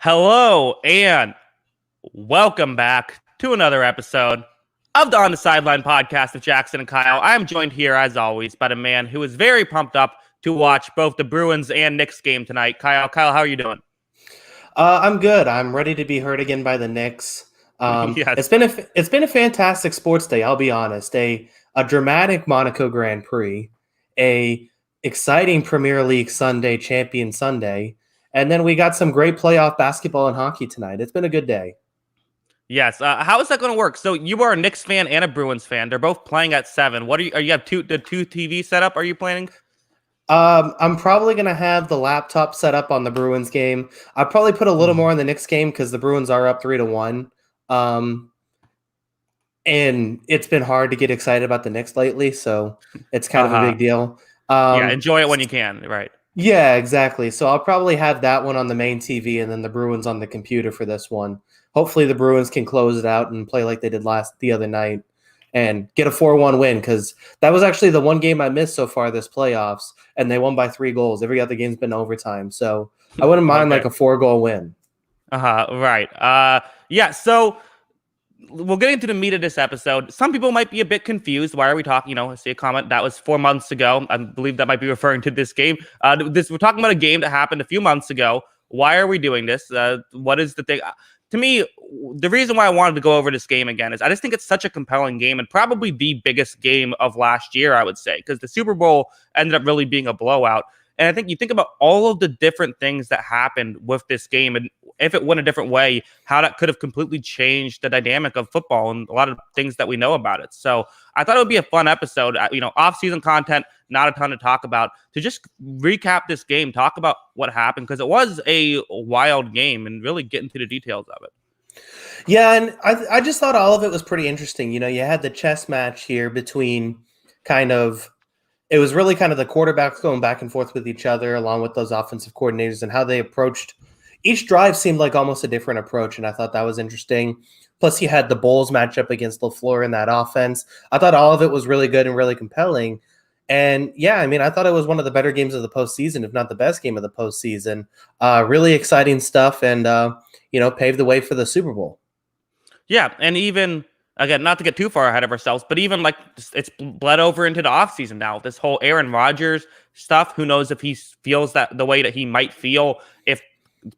Hello and welcome back to another episode of the On the Sideline podcast with Jackson and Kyle. I'm joined here, as always, by a man who is very pumped up to watch both the Bruins and Knicks game tonight. Kyle, how are you doing? I'm good. I'm ready to be heard again by the Knicks. Yes. It's been a fantastic sports day. I'll be honest. A dramatic Monaco Grand Prix, a exciting Premier League Sunday, Champion Sunday, and then we got some great playoff basketball and hockey tonight. It's been a good day. Yes. How is that going to work? So you are a Knicks fan and a Bruins fan. They're both playing at 7. What are you have the two TV setup? Are you planning? I'm probably going to have the laptop set up on the Bruins game. I'll probably put a little more on the Knicks game because the Bruins are up 3-1. And it's been hard to get excited about the Knicks lately, so it's kind of a big deal. Yeah, enjoy it when you can, right? Yeah, exactly. So I'll probably have that one on the main TV and then the Bruins on the computer for this one. Hopefully the Bruins can close it out and play like they did the other night and get a 4-1 win, because that was actually the one game I missed so far this playoffs, and they won by 3 goals. Every other game's been overtime, so I wouldn't mind like a 4-goal win. Right. Yeah, so we'll get into the meat of this episode. Some people might be a bit confused. Why are we talking? I see a comment that was 4 months ago. I believe that might be referring to this game. We're talking about a game that happened a few months ago. Why are we doing this? What is the thing? To me, the reason why I wanted to go over this game again is I just think it's such a compelling game and probably the biggest game of last year, I would say, because the Super Bowl ended up really being a blowout. And I think you think about all of the different things that happened with this game, and if it went a different way, how that could have completely changed the dynamic of football and a lot of things that we know about it. So I thought it would be a fun episode. Off-season content, not a ton to talk about. To just recap this game, talk about what happened, because it was a wild game, and really get into the details of it. Yeah, and I just thought all of it was pretty interesting. You had the chess match here between it was really kind of the quarterbacks going back and forth with each other, along with those offensive coordinators, and how they approached each drive seemed like almost a different approach, and I thought that was interesting. Plus, you had the Bulls matchup against LaFleur in that offense. I thought all of it was really good and really compelling. And yeah, I thought it was one of the better games of the postseason, if not the best game of the postseason. Really exciting stuff, and paved the way for the Super Bowl. Yeah, and even again, not to get too far ahead of ourselves, but even like it's bled over into the offseason now. This whole Aaron Rodgers stuff, who knows if he feels that the way that he might feel if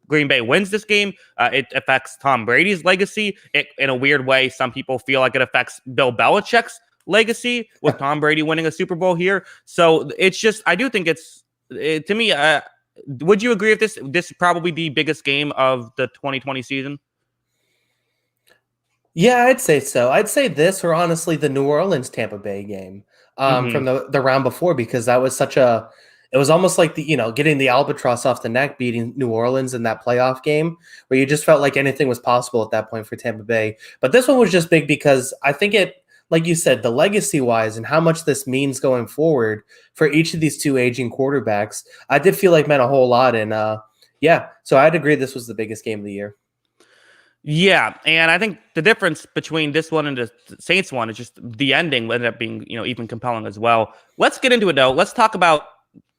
Green Bay wins this game. It affects Tom Brady's legacy. In a weird way, some people feel like it affects Bill Belichick's legacy with Tom Brady winning a Super Bowl here. So it's just, I do think to me, would you agree with this? This is probably the biggest game of the 2020 season? Yeah, I'd say so. I'd say this, or honestly the New Orleans Tampa Bay game from the round before, because that was it was almost like getting the albatross off the neck, beating New Orleans in that playoff game, where you just felt like anything was possible at that point for Tampa Bay. But this one was just big because I think it, like you said, the legacy wise and how much this means going forward for each of these two aging quarterbacks, I did feel like meant a whole lot. And so I'd agree this was the biggest game of the year. Yeah, and I think the difference between this one and the Saints one is just the ending ended up being, even compelling as well. Let's get into it though.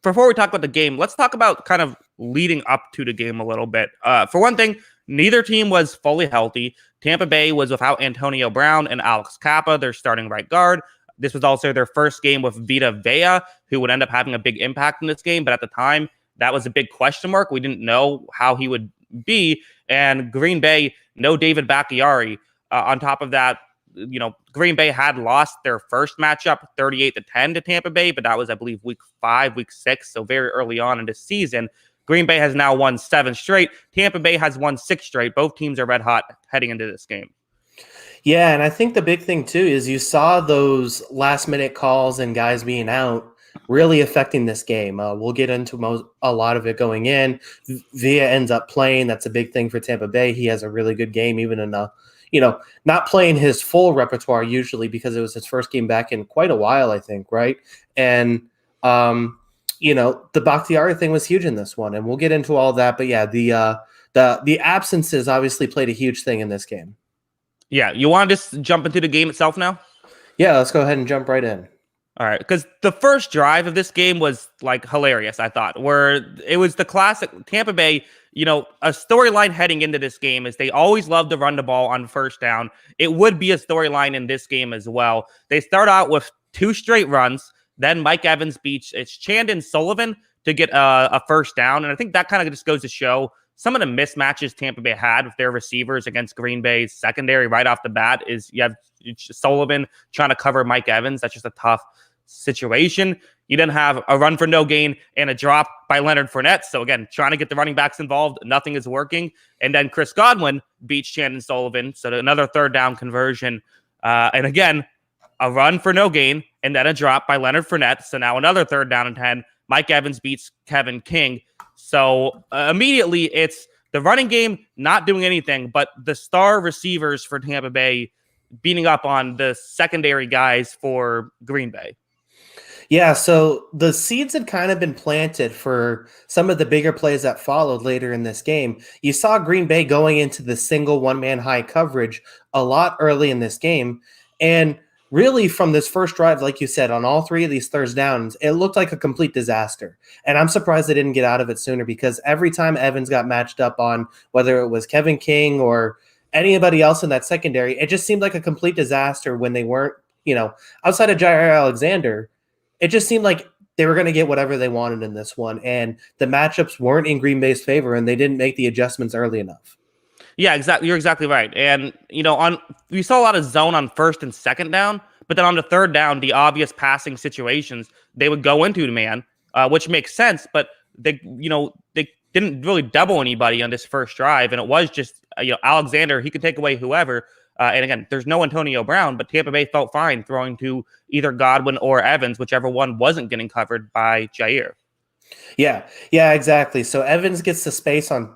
Before we talk about the game, let's talk about kind of leading up to the game a little bit. For one thing, neither team was fully healthy. Tampa Bay was without Antonio Brown and Alex Kappa, their starting right guard. This was also their first game with Vita Vea, who would end up having a big impact in this game. But at the time, that was a big question mark. We didn't know how he would be. And Green Bay, no David Bakhtiari. On top of that, Green Bay had lost their first matchup 38-10 to Tampa Bay, but that was, I believe, week 5, week 6, so very early on in the season. Green Bay has now won 7 straight. Tampa Bay has won 6 straight. Both teams are red hot heading into this game. Yeah, and I think the big thing, too, is you saw those last-minute calls and guys being out really affecting this game. We'll get into a lot of it going in. Vea ends up playing. That's a big thing for Tampa Bay. He has a really good game, even in not playing his full repertoire usually, because it was his first game back in quite a while, I think, right? And, the Bakhtiari thing was huge in this one, and we'll get into all that. But yeah, the absences obviously played a huge thing in this game. Yeah, you want to just jump into the game itself now? Yeah, let's go ahead and jump right in. All right, because the first drive of this game was like hilarious, I thought, where it was the classic Tampa Bay, a storyline heading into this game is they always love to run the ball on first down. It would be a storyline in this game as well. They start out with 2 straight runs, then Mike Evans beats it's Chandon Sullivan to get a first down. And I think that kind of just goes to show some of the mismatches Tampa Bay had with their receivers against Green Bay's secondary right off the bat is you have Sullivan trying to cover Mike Evans. That's just a tough situation. You then have a run for no gain and a drop by Leonard Fournette. So again, trying to get the running backs involved, nothing is working. And then Chris Godwin beats Chandon Sullivan. So another third down conversion. And again, a run for no gain and then a drop by Leonard Fournette. So now another third down and 10. Mike Evans beats Kevin King. So immediately it's the running game not doing anything, but the star receivers for Tampa Bay beating up on the secondary guys for Green Bay. Yeah, so the seeds had kind of been planted for some of the bigger plays that followed later in this game. You saw Green Bay going into the single one-man high coverage a lot early in this game. And really from this first drive, like you said, on all 3 of these third downs, it looked like a complete disaster. And I'm surprised they didn't get out of it sooner because every time Evans got matched up on whether it was Kevin King or anybody else in that secondary, it just seemed like a complete disaster when they weren't, outside of Jair Alexander. It just seemed like they were going to get whatever they wanted in this one, and the matchups weren't in Green Bay's favor, and they didn't make the adjustments early enough. Yeah, exactly. You're exactly right. And we saw a lot of zone on first and second down, but then on the third down, the obvious passing situations they would go into man, which makes sense. But they didn't really double anybody on this first drive, and it was just Alexander. He could take away whoever. And again, there's no Antonio Brown, but Tampa Bay felt fine throwing to either Godwin or Evans, whichever one wasn't getting covered by Jair. Yeah, exactly. So Evans gets the space on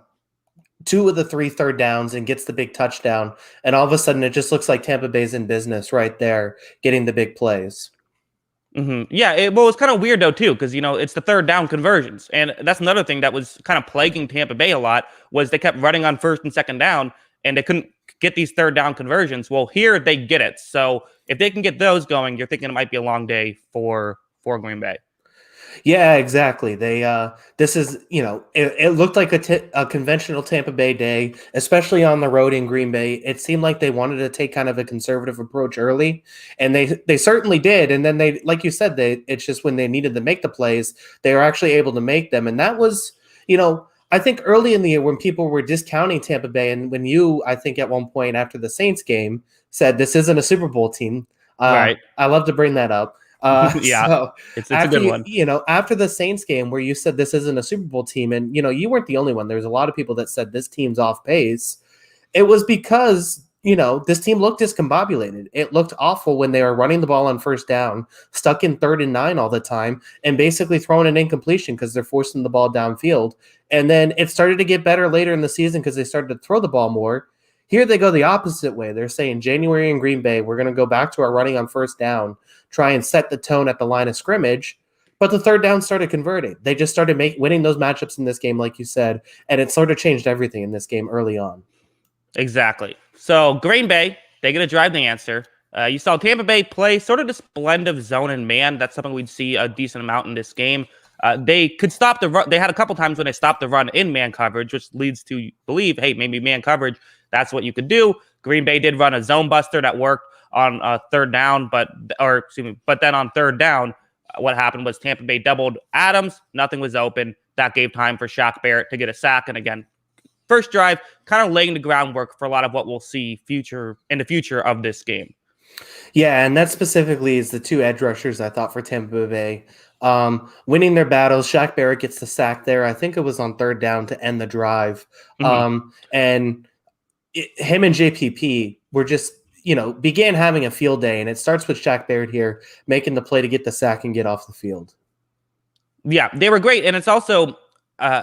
2 of the 3 third downs and gets the big touchdown. And all of a sudden, it just looks like Tampa Bay's in business right there, getting the big plays. Mm-hmm. Yeah, it was kind of weird, though, too, because, it's the third down conversions. And that's another thing that was kind of plaguing Tampa Bay a lot was they kept running on first and second down, and they couldn't get these third down conversions. Well, here they get it. So if they can get those going, you're thinking it might be a long day for Green Bay. Yeah, exactly. This is, it looked like a conventional Tampa Bay day, especially on the road in Green Bay. It seemed like they wanted to take kind of a conservative approach early, and they certainly did. And then they, like you said, it's just when they needed to make the plays, they were actually able to make them. And that was, I think early in the year when people were discounting Tampa Bay, and when you, I think at one point after the Saints game, said this isn't a Super Bowl team. Right. I love to bring that up. Yeah, so it's a good one. After the Saints game where you said this isn't a Super Bowl team, and you weren't the only one. There's a lot of people that said this team's off pace. It was because this team looked discombobulated. It looked awful when they were running the ball on first down, stuck in 3rd and 9 all the time, and basically throwing an incompletion because they're forcing the ball downfield. And then it started to get better later in the season because they started to throw the ball more. Here they go the opposite way. They're saying January in Green Bay, we're going to go back to our running on first down, try and set the tone at the line of scrimmage. But the third down started converting. They just started winning those matchups in this game, like you said, and it sort of changed everything in this game early on. Exactly. So Green Bay, they're going to drive the answer. You saw Tampa Bay play sort of this blend of zone and man. That's something we'd see a decent amount in this game. They could stop the run. They had a couple times when they stopped the run in man coverage, which leads to believe, hey, maybe man coverage, that's what you could do. Green Bay did run a zone buster that worked on third down, but then on third down, what happened was Tampa Bay doubled Adams. Nothing was open. That gave time for Shaq Barrett to get a sack. And again, first drive, kind of laying the groundwork for a lot of what we'll see in the future of this game. Yeah, and that specifically is the 2 edge rushers, I thought, for Tampa Bay. Winning their battles. Shaq Barrett gets the sack there. I think it was on third down to end the drive. Mm-hmm. And him and JPP were just, began having a field day. And it starts with Shaq Barrett here making the play to get the sack and get off the field. Yeah, they were great. And it's also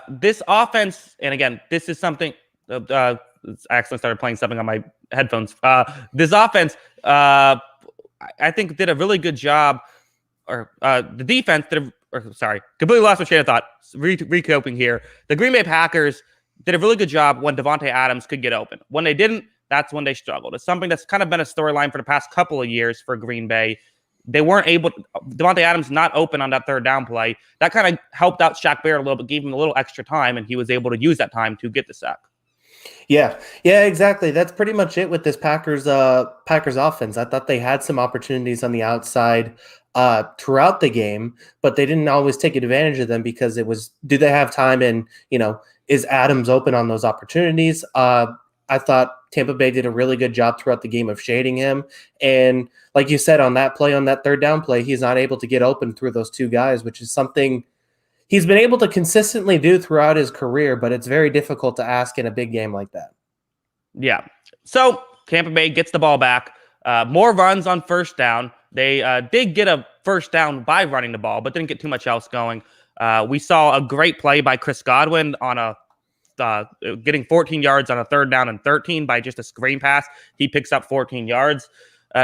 this offense. And again, this is something I accidentally started playing something on my headphones. This offense, I think, did a really good job. Or the defense completely lost my train of thought. Recoping here. The Green Bay Packers did a really good job when Devontae Adams could get open. When they didn't, that's when they struggled. It's something that's kind of been a storyline for the past couple of years for Green Bay. they weren't able. Devontae Adams not open on that third down play. That kind of helped out Shaq Barrett a little bit, gave him a little extra time, and he was able to use that time to get the sack. Yeah, exactly. That's pretty much it with this Packers offense. I thought they had some opportunities on the outside throughout the game, but they didn't always take advantage of them because it was, do they have time, and is Adams open on those opportunities? I thought Tampa Bay did a really good job throughout the game of shading him, and like you said, on that play, on that third down play, he's not able to get open through those two guys, which is something he's been able to consistently do throughout his career, but it's very difficult to ask in a big game like that. Yeah. So Tampa Bay gets the ball back. More runs on first down. They did get a first down by running the ball, but didn't get too much else going. We saw a great play by Chris Godwin on getting 14 yards on a third down and 13 by just a screen pass. He picks up 14 yards.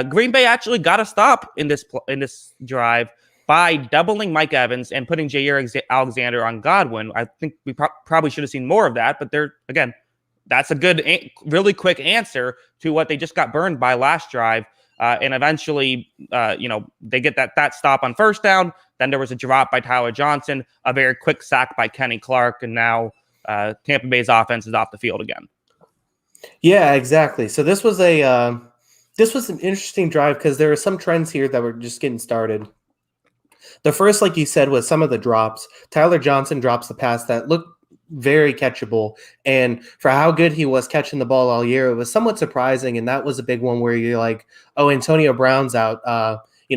Green Bay actually got a stop in this drive by doubling Mike Evans and putting Jair Alexander on Godwin. I think we probably should have seen more of that, but that's a good, really quick answer to what they just got burned by last drive. And eventually, they get that stop on first down. Then there was a drop by Tyler Johnson, a very quick sack by Kenny Clark, and now Tampa Bay's offense is off the field again. Yeah, exactly. So this was an interesting drive because there were some trends here that were just getting started. The first, like you said, was some of the drops. Tyler Johnson drops the pass that looked very catchable. And for how good he was catching the ball all year, it was somewhat surprising. And that was a big one where you're like, oh, Antonio Brown's out.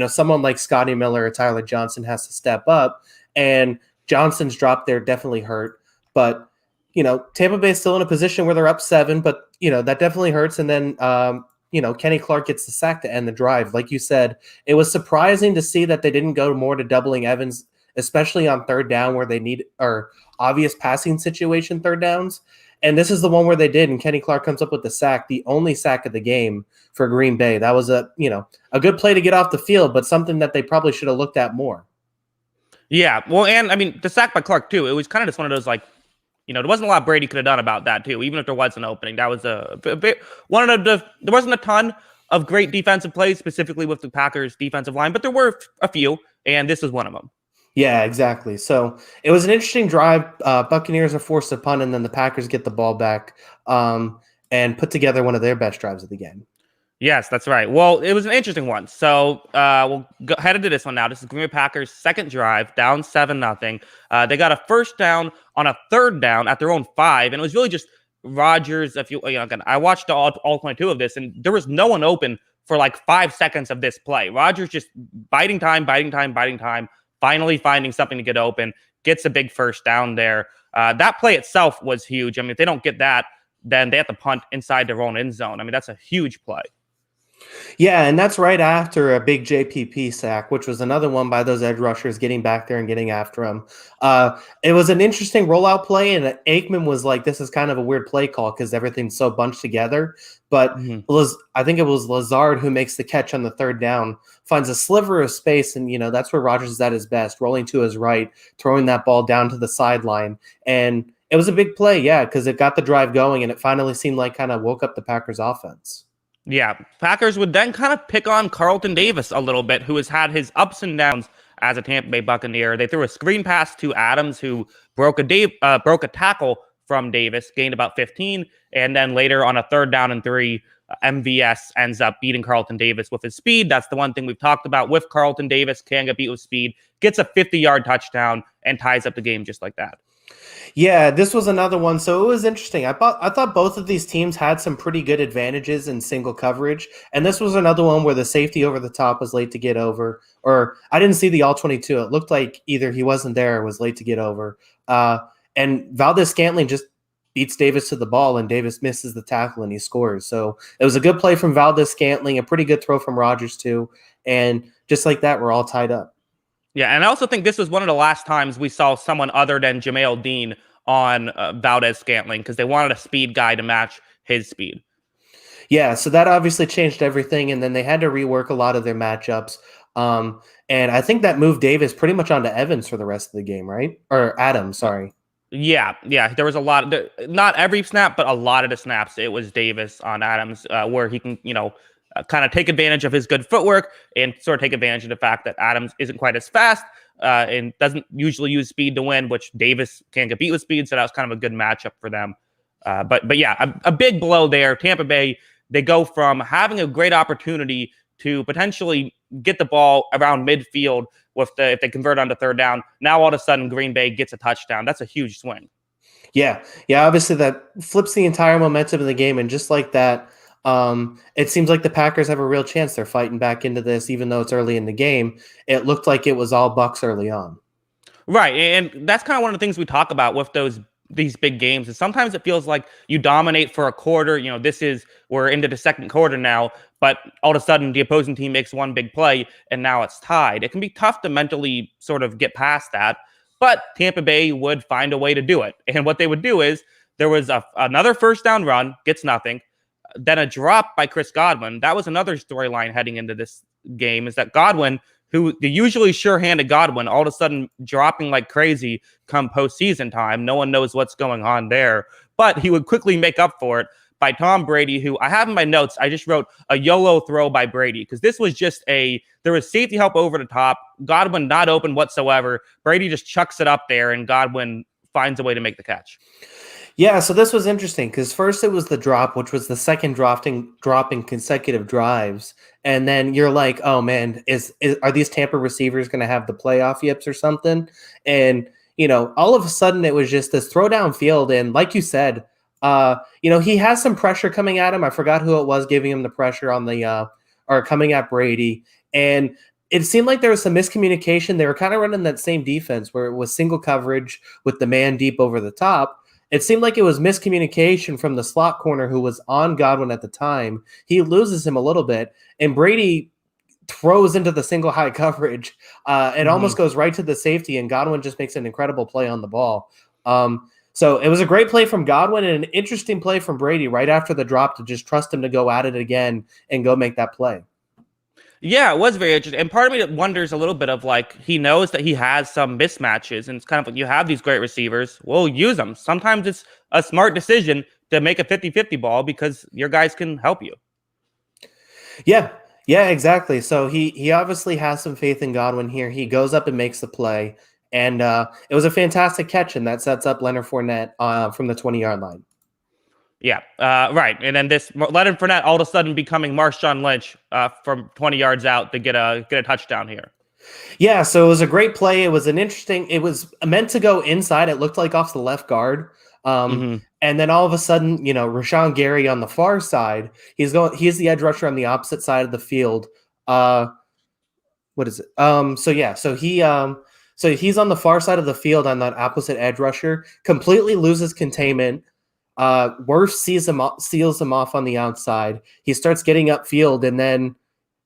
Someone like Scotty Miller or Tyler Johnson has to step up. And Johnson's drop there definitely hurt. But, Tampa Bay's still in a position where they're up 7, but, that definitely hurts. And then, Kenny Clark gets the sack to end the drive. Like you said, it was surprising to see that they didn't go more to doubling Evans, especially on third down where they need or obvious passing situation third downs. And this is the one where they did, and Kenny Clark comes up with the sack, the only sack of the game for Green Bay. That was a good play to get off the field, but something that they probably should have looked at more. Yeah, well, and I mean, the sack by Clark too, it was kind of just one of those there wasn't a lot Brady could have done about that too, even if there was an opening. That was a bit there wasn't a ton of great defensive plays, specifically with the Packers defensive line, but there were a few, and this was one of them. Yeah, exactly. So it was an interesting drive. Buccaneers are forced to punt, and then the Packers get the ball back and put together one of their best drives of the game. Yes, that's right. Well, it was an interesting one. So we'll go ahead into this one now. This is Green Bay Packers' second drive, down 7-0. They got a first down on a third down at their own 5, and it was really just Rodgers. Again, I watched all 22 of this, and there was no one open for like 5 seconds of this play. Rodgers just biding time, finally finding something to get open, gets a big first down there. That play itself was huge. I mean, if they don't get that, then they have to punt inside their own end zone. I mean, that's a huge play. Yeah, and that's right after a big JPP sack, which was another one by those edge rushers getting back there and getting after him. It was an interesting rollout play, and Aikman was like, this is kind of a weird play call because everything's so bunched together. But I think it was Lazard who makes the catch on the third down, finds a sliver of space, and that's where Rodgers is at his best, rolling to his right, throwing that ball down to the sideline. And it was a big play, yeah, because it got the drive going, and it finally seemed like kind of woke up the Packers offense. Yeah, Packers would then kind of pick on Carlton Davis a little bit, who has had his ups and downs as a Tampa Bay Buccaneer. They threw a screen pass to Adams, who broke a tackle from Davis, gained about 15, and then later on a third down and 3, MVS ends up beating Carlton Davis with his speed. That's the one thing we've talked about with Carlton Davis, can get beat with speed, gets a 50-yard touchdown, and ties up the game just like that. Yeah, this was another one. So it was interesting. I thought both of these teams had some pretty good advantages in single coverage. And this was another one where the safety over the top was late to get over. Or I didn't see the all-22. It looked like either he wasn't there or was late to get over. And Valdez-Scantling just beats Davis to the ball, and Davis misses the tackle, and he scores. So it was a good play from Valdez-Scantling, a pretty good throw from Rodgers too. And just like that, we're all tied up. Yeah, and I also think this was one of the last times we saw someone other than Jamel Dean on Valdez-Scantling, because they wanted a speed guy to match his speed. Yeah, so that obviously changed everything, and then they had to rework a lot of their matchups. And I think that moved Davis pretty much onto Evans for the rest of the game, right? Or Adams, sorry. Yeah, there was a lot. Not every snap, but a lot of the snaps, it was Davis on Adams, where he can, kind of take advantage of his good footwork and sort of take advantage of the fact that Adams isn't quite as fast and doesn't usually use speed to win, which Davis can't compete with speed. So that was kind of a good matchup for them. But yeah, a big blow there. Tampa Bay, they go from having a great opportunity to potentially get the ball around midfield if they convert on to third down. Now all of a sudden Green Bay gets a touchdown. That's a huge swing. Yeah. Obviously that flips the entire momentum of the game, and just like that, it seems like the Packers have a real chance. They're fighting back into this, even though it's early in the game. It looked like it was all Bucks early on. Right, and that's kind of one of the things we talk about with these big games. Is sometimes it feels like you dominate for a quarter. We're into the second quarter now, but all of a sudden the opposing team makes one big play, and now it's tied. It can be tough to mentally sort of get past that, but Tampa Bay would find a way to do it. And what they would do is there was another first down run, gets nothing. Then a drop by Chris Godwin. That was another storyline heading into this game, is that Godwin, who the usually sure-handed Godwin, all of a sudden dropping like crazy come postseason time. No one knows what's going on there. But he would quickly make up for it by Tom Brady, who I have in my notes. I just wrote a YOLO throw by Brady, because this was just there was safety help over the top. Godwin not open whatsoever. Brady just chucks it up there, and Godwin finds a way to make the catch. Yeah, so this was interesting because first it was the drop, which was the second drop in consecutive drives. And then you're like, oh man, are these Tampa receivers going to have the playoff yips or something? And, all of a sudden it was just this throw downfield. And like you said, he has some pressure coming at him. I forgot who it was giving him the pressure on or coming at Brady. And it seemed like there was some miscommunication. They were kind of running that same defense where it was single coverage with the man deep over the top. It seemed like it was miscommunication from the slot corner who was on Godwin at the time. He loses him a little bit, and Brady throws into the single high coverage. It almost goes right to the safety, and Godwin just makes an incredible play on the ball. So it was a great play from Godwin and an interesting play from Brady right after the drop to just trust him to go at it again and go make that play. Yeah, it was very interesting. And part of me wonders a little bit of he knows that he has some mismatches, and it's kind of like you have these great receivers. We'll use them. Sometimes it's a smart decision to make a 50-50 ball because your guys can help you. Yeah, exactly. So he obviously has some faith in Godwin here. He goes up and makes the play, and it was a fantastic catch, and that sets up Leonard Fournette from the 20-yard line. Yeah, right. And then this Leonard Fournette all of a sudden becoming Marshawn Lynch from 20 yards out to get a touchdown here. Yeah, so it was a great play. It was meant to go inside. It looked like off the left guard. And then all of a sudden, Rashawn Gary on the far side, he's the edge rusher on the opposite side of the field. What is it? So he's on the far side of the field on that opposite edge rusher, completely loses containment. Wirfs seals him off on the outside. He starts getting upfield, and then,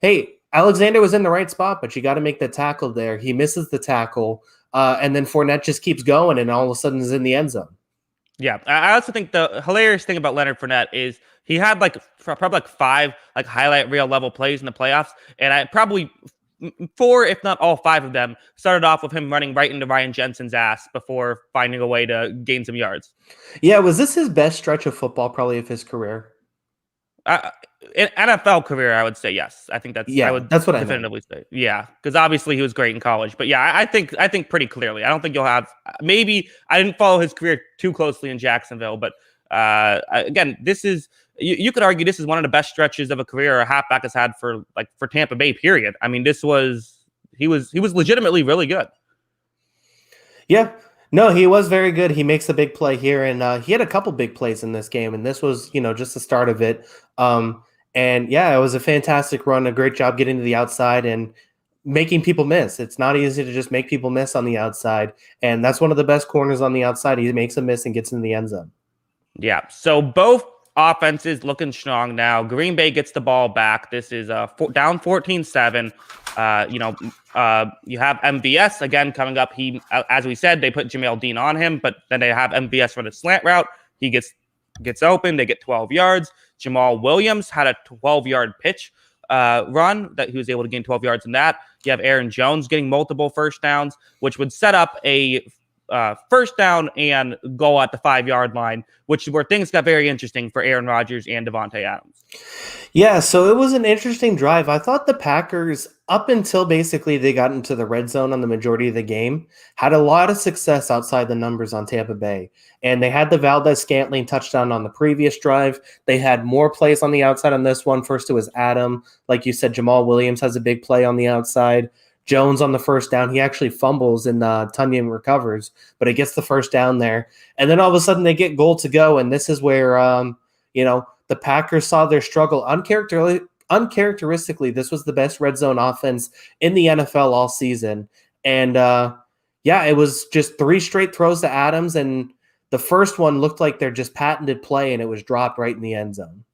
hey, Alexander was in the right spot, but you got to make the tackle there. He misses the tackle, and then Fournette just keeps going, and all of a sudden is in the end zone. Yeah, I also think the hilarious thing about Leonard Fournette is he had probably 5 highlight reel level plays in the playoffs, and I probably 4, if not all 5 of them, started off with him running right into Ryan Jensen's ass before finding a way to gain some yards. Yeah, was this his best stretch of football, probably of his career? In NFL career, I would say yes. I think that's what I definitively say. Yeah, because obviously he was great in college. But yeah, I think pretty clearly. I don't think you'll have. Maybe I didn't follow his career too closely in Jacksonville, but again, this is. You could argue this is one of the best stretches of a career a halfback has had for Tampa Bay. Period. I mean, he was legitimately really good. Yeah, no, he was very good. He makes a big play here, and he had a couple big plays in this game, and this was just the start of it. And yeah, it was a fantastic run. A great job getting to the outside and making people miss. It's not easy to just make people miss on the outside, and that's one of the best corners on the outside. He makes a miss and gets in the end zone. Yeah. So both offenses looking strong now. Green Bay gets the ball back. This is down 14-7. You have MVS again coming up. He, as we said, they put Jamel Dean on him, but then they have MVS run a slant route. He gets open. They get 12 yards. Jamal Williams had a 12-yard pitch run that he was able to gain 12 yards in that. You have Aaron Jones getting multiple first downs, which would set up a first down and goal at the 5-yard line, which is where things got very interesting for Aaron Rodgers and Devontae Adams. Yeah, so it was an interesting drive. I thought the Packers, up until basically they got into the red zone on the majority of the game, had a lot of success outside the numbers on Tampa Bay. And they had the Valdez-Scantling touchdown on the previous drive. They had more plays on the outside on this one. First, it was Adam. Like you said, Jamal Williams has a big play on the outside. Jones on the first down. He actually fumbles and Tunyon recovers, but it gets the first down there. And then all of a sudden they get goal to go. And this is where, the Packers saw their struggle uncharacteristically. This was the best red zone offense in the NFL all season. And it was just 3 straight throws to Adams. And the first one looked like they're just patented play, and it was dropped right in the end zone.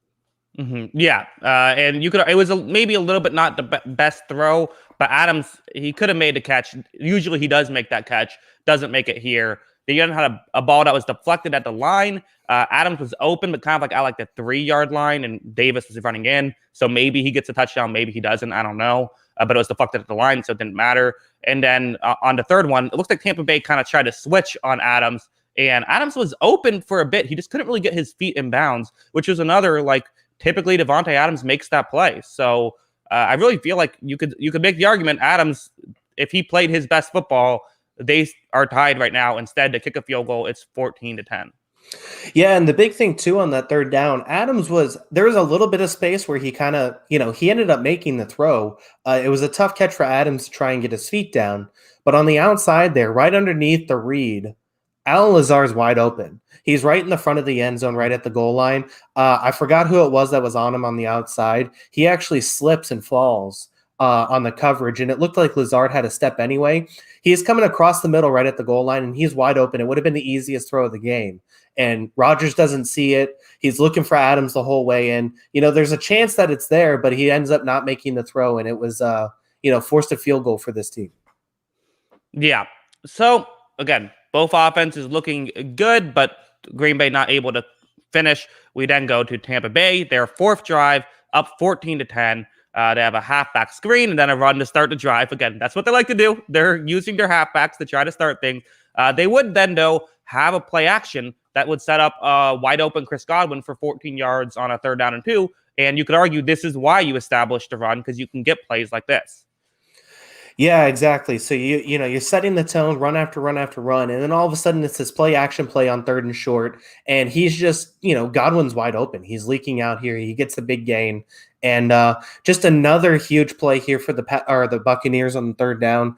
Mm-hmm. Yeah. And it was maybe a little bit not the best throw, but Adams, he could have made the catch. Usually he does make that catch, doesn't make it here. They even had a ball that was deflected at the line. Adams was open, but kind of like at the 3-yard line, and Davis was running in. So maybe he gets a touchdown, maybe he doesn't. I don't know. But it was deflected at the line, so it didn't matter. And then on the third one, it looks like Tampa Bay kind of tried to switch on Adams, and Adams was open for a bit. He just couldn't really get his feet in bounds, which was another, typically Davante Adams makes that play. So I really feel like you could make the argument Adams, if he played his best football, they are tied right now. Instead, to kick a field goal, it's 14-10. Yeah, and the big thing too on that third down, there was a little bit of space where he kind of, he ended up making the throw. It was a tough catch for Adams to try and get his feet down, but on the outside there, right underneath the read, Allen Lazard's wide open. He's right in the front of the end zone, right at the goal line. I forgot who it was that was on him on the outside. He actually slips and falls on the coverage, and it looked like Lazard had a step anyway. He is coming across the middle right at the goal line, and he's wide open. It would have been the easiest throw of the game. And Rodgers doesn't see it. He's looking for Adams the whole way in. There's a chance that it's there, but he ends up not making the throw, and it was, forced a field goal for this team. Yeah. So, again, both offenses looking good, but Green Bay not able to finish. We then go to Tampa Bay. Their fourth drive, up 14-10. They have a halfback screen and then a run to start the drive. Again, that's what they like to do. They're using their halfbacks to try to start things. They would then, though, have a play action that would set up a wide open Chris Godwin for 14 yards on a 3rd down and 2. And you could argue this is why you established the run, because you can get plays like this. Yeah, exactly. So you're setting the tone, run after run after run, and then all of a sudden it's this play action play on 3rd and short, and he's just Godwin's wide open. He's leaking out here. He gets the big gain, and just another huge play here for the Buccaneers on the 3rd down.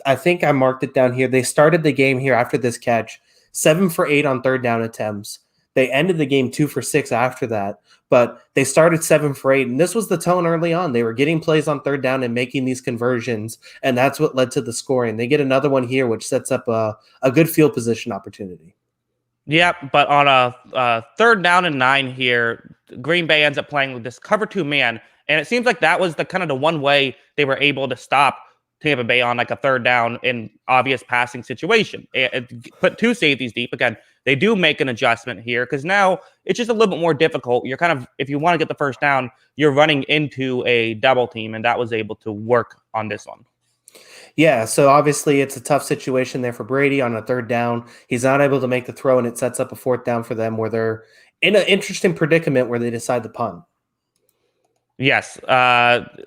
I think I marked it down here. They started the game here after this catch, 7 for 8 on 3rd down attempts. They ended the game 2 for 6 after that, but they started 7 for 8, and this was the tone early on. They were getting plays on 3rd down and making these conversions, and that's what led to the scoring. They get another one here, which sets up a good field position opportunity. Yeah, but on a 3rd down and 9 here, Green Bay ends up playing with this cover 2 man, and it seems like that was the one way they were able to stop Tampa Bay on a 3rd down in obvious passing situation. Put 2 safeties deep. Again, they do make an adjustment here because now it's just a little bit more difficult. You're if you want to get the first down, you're running into a double team, and that was able to work on this one. Yeah, so obviously it's a tough situation there for Brady on a 3rd down. He's not able to make the throw, and it sets up a 4th down for them where they're in an interesting predicament where they decide to punt. Yes,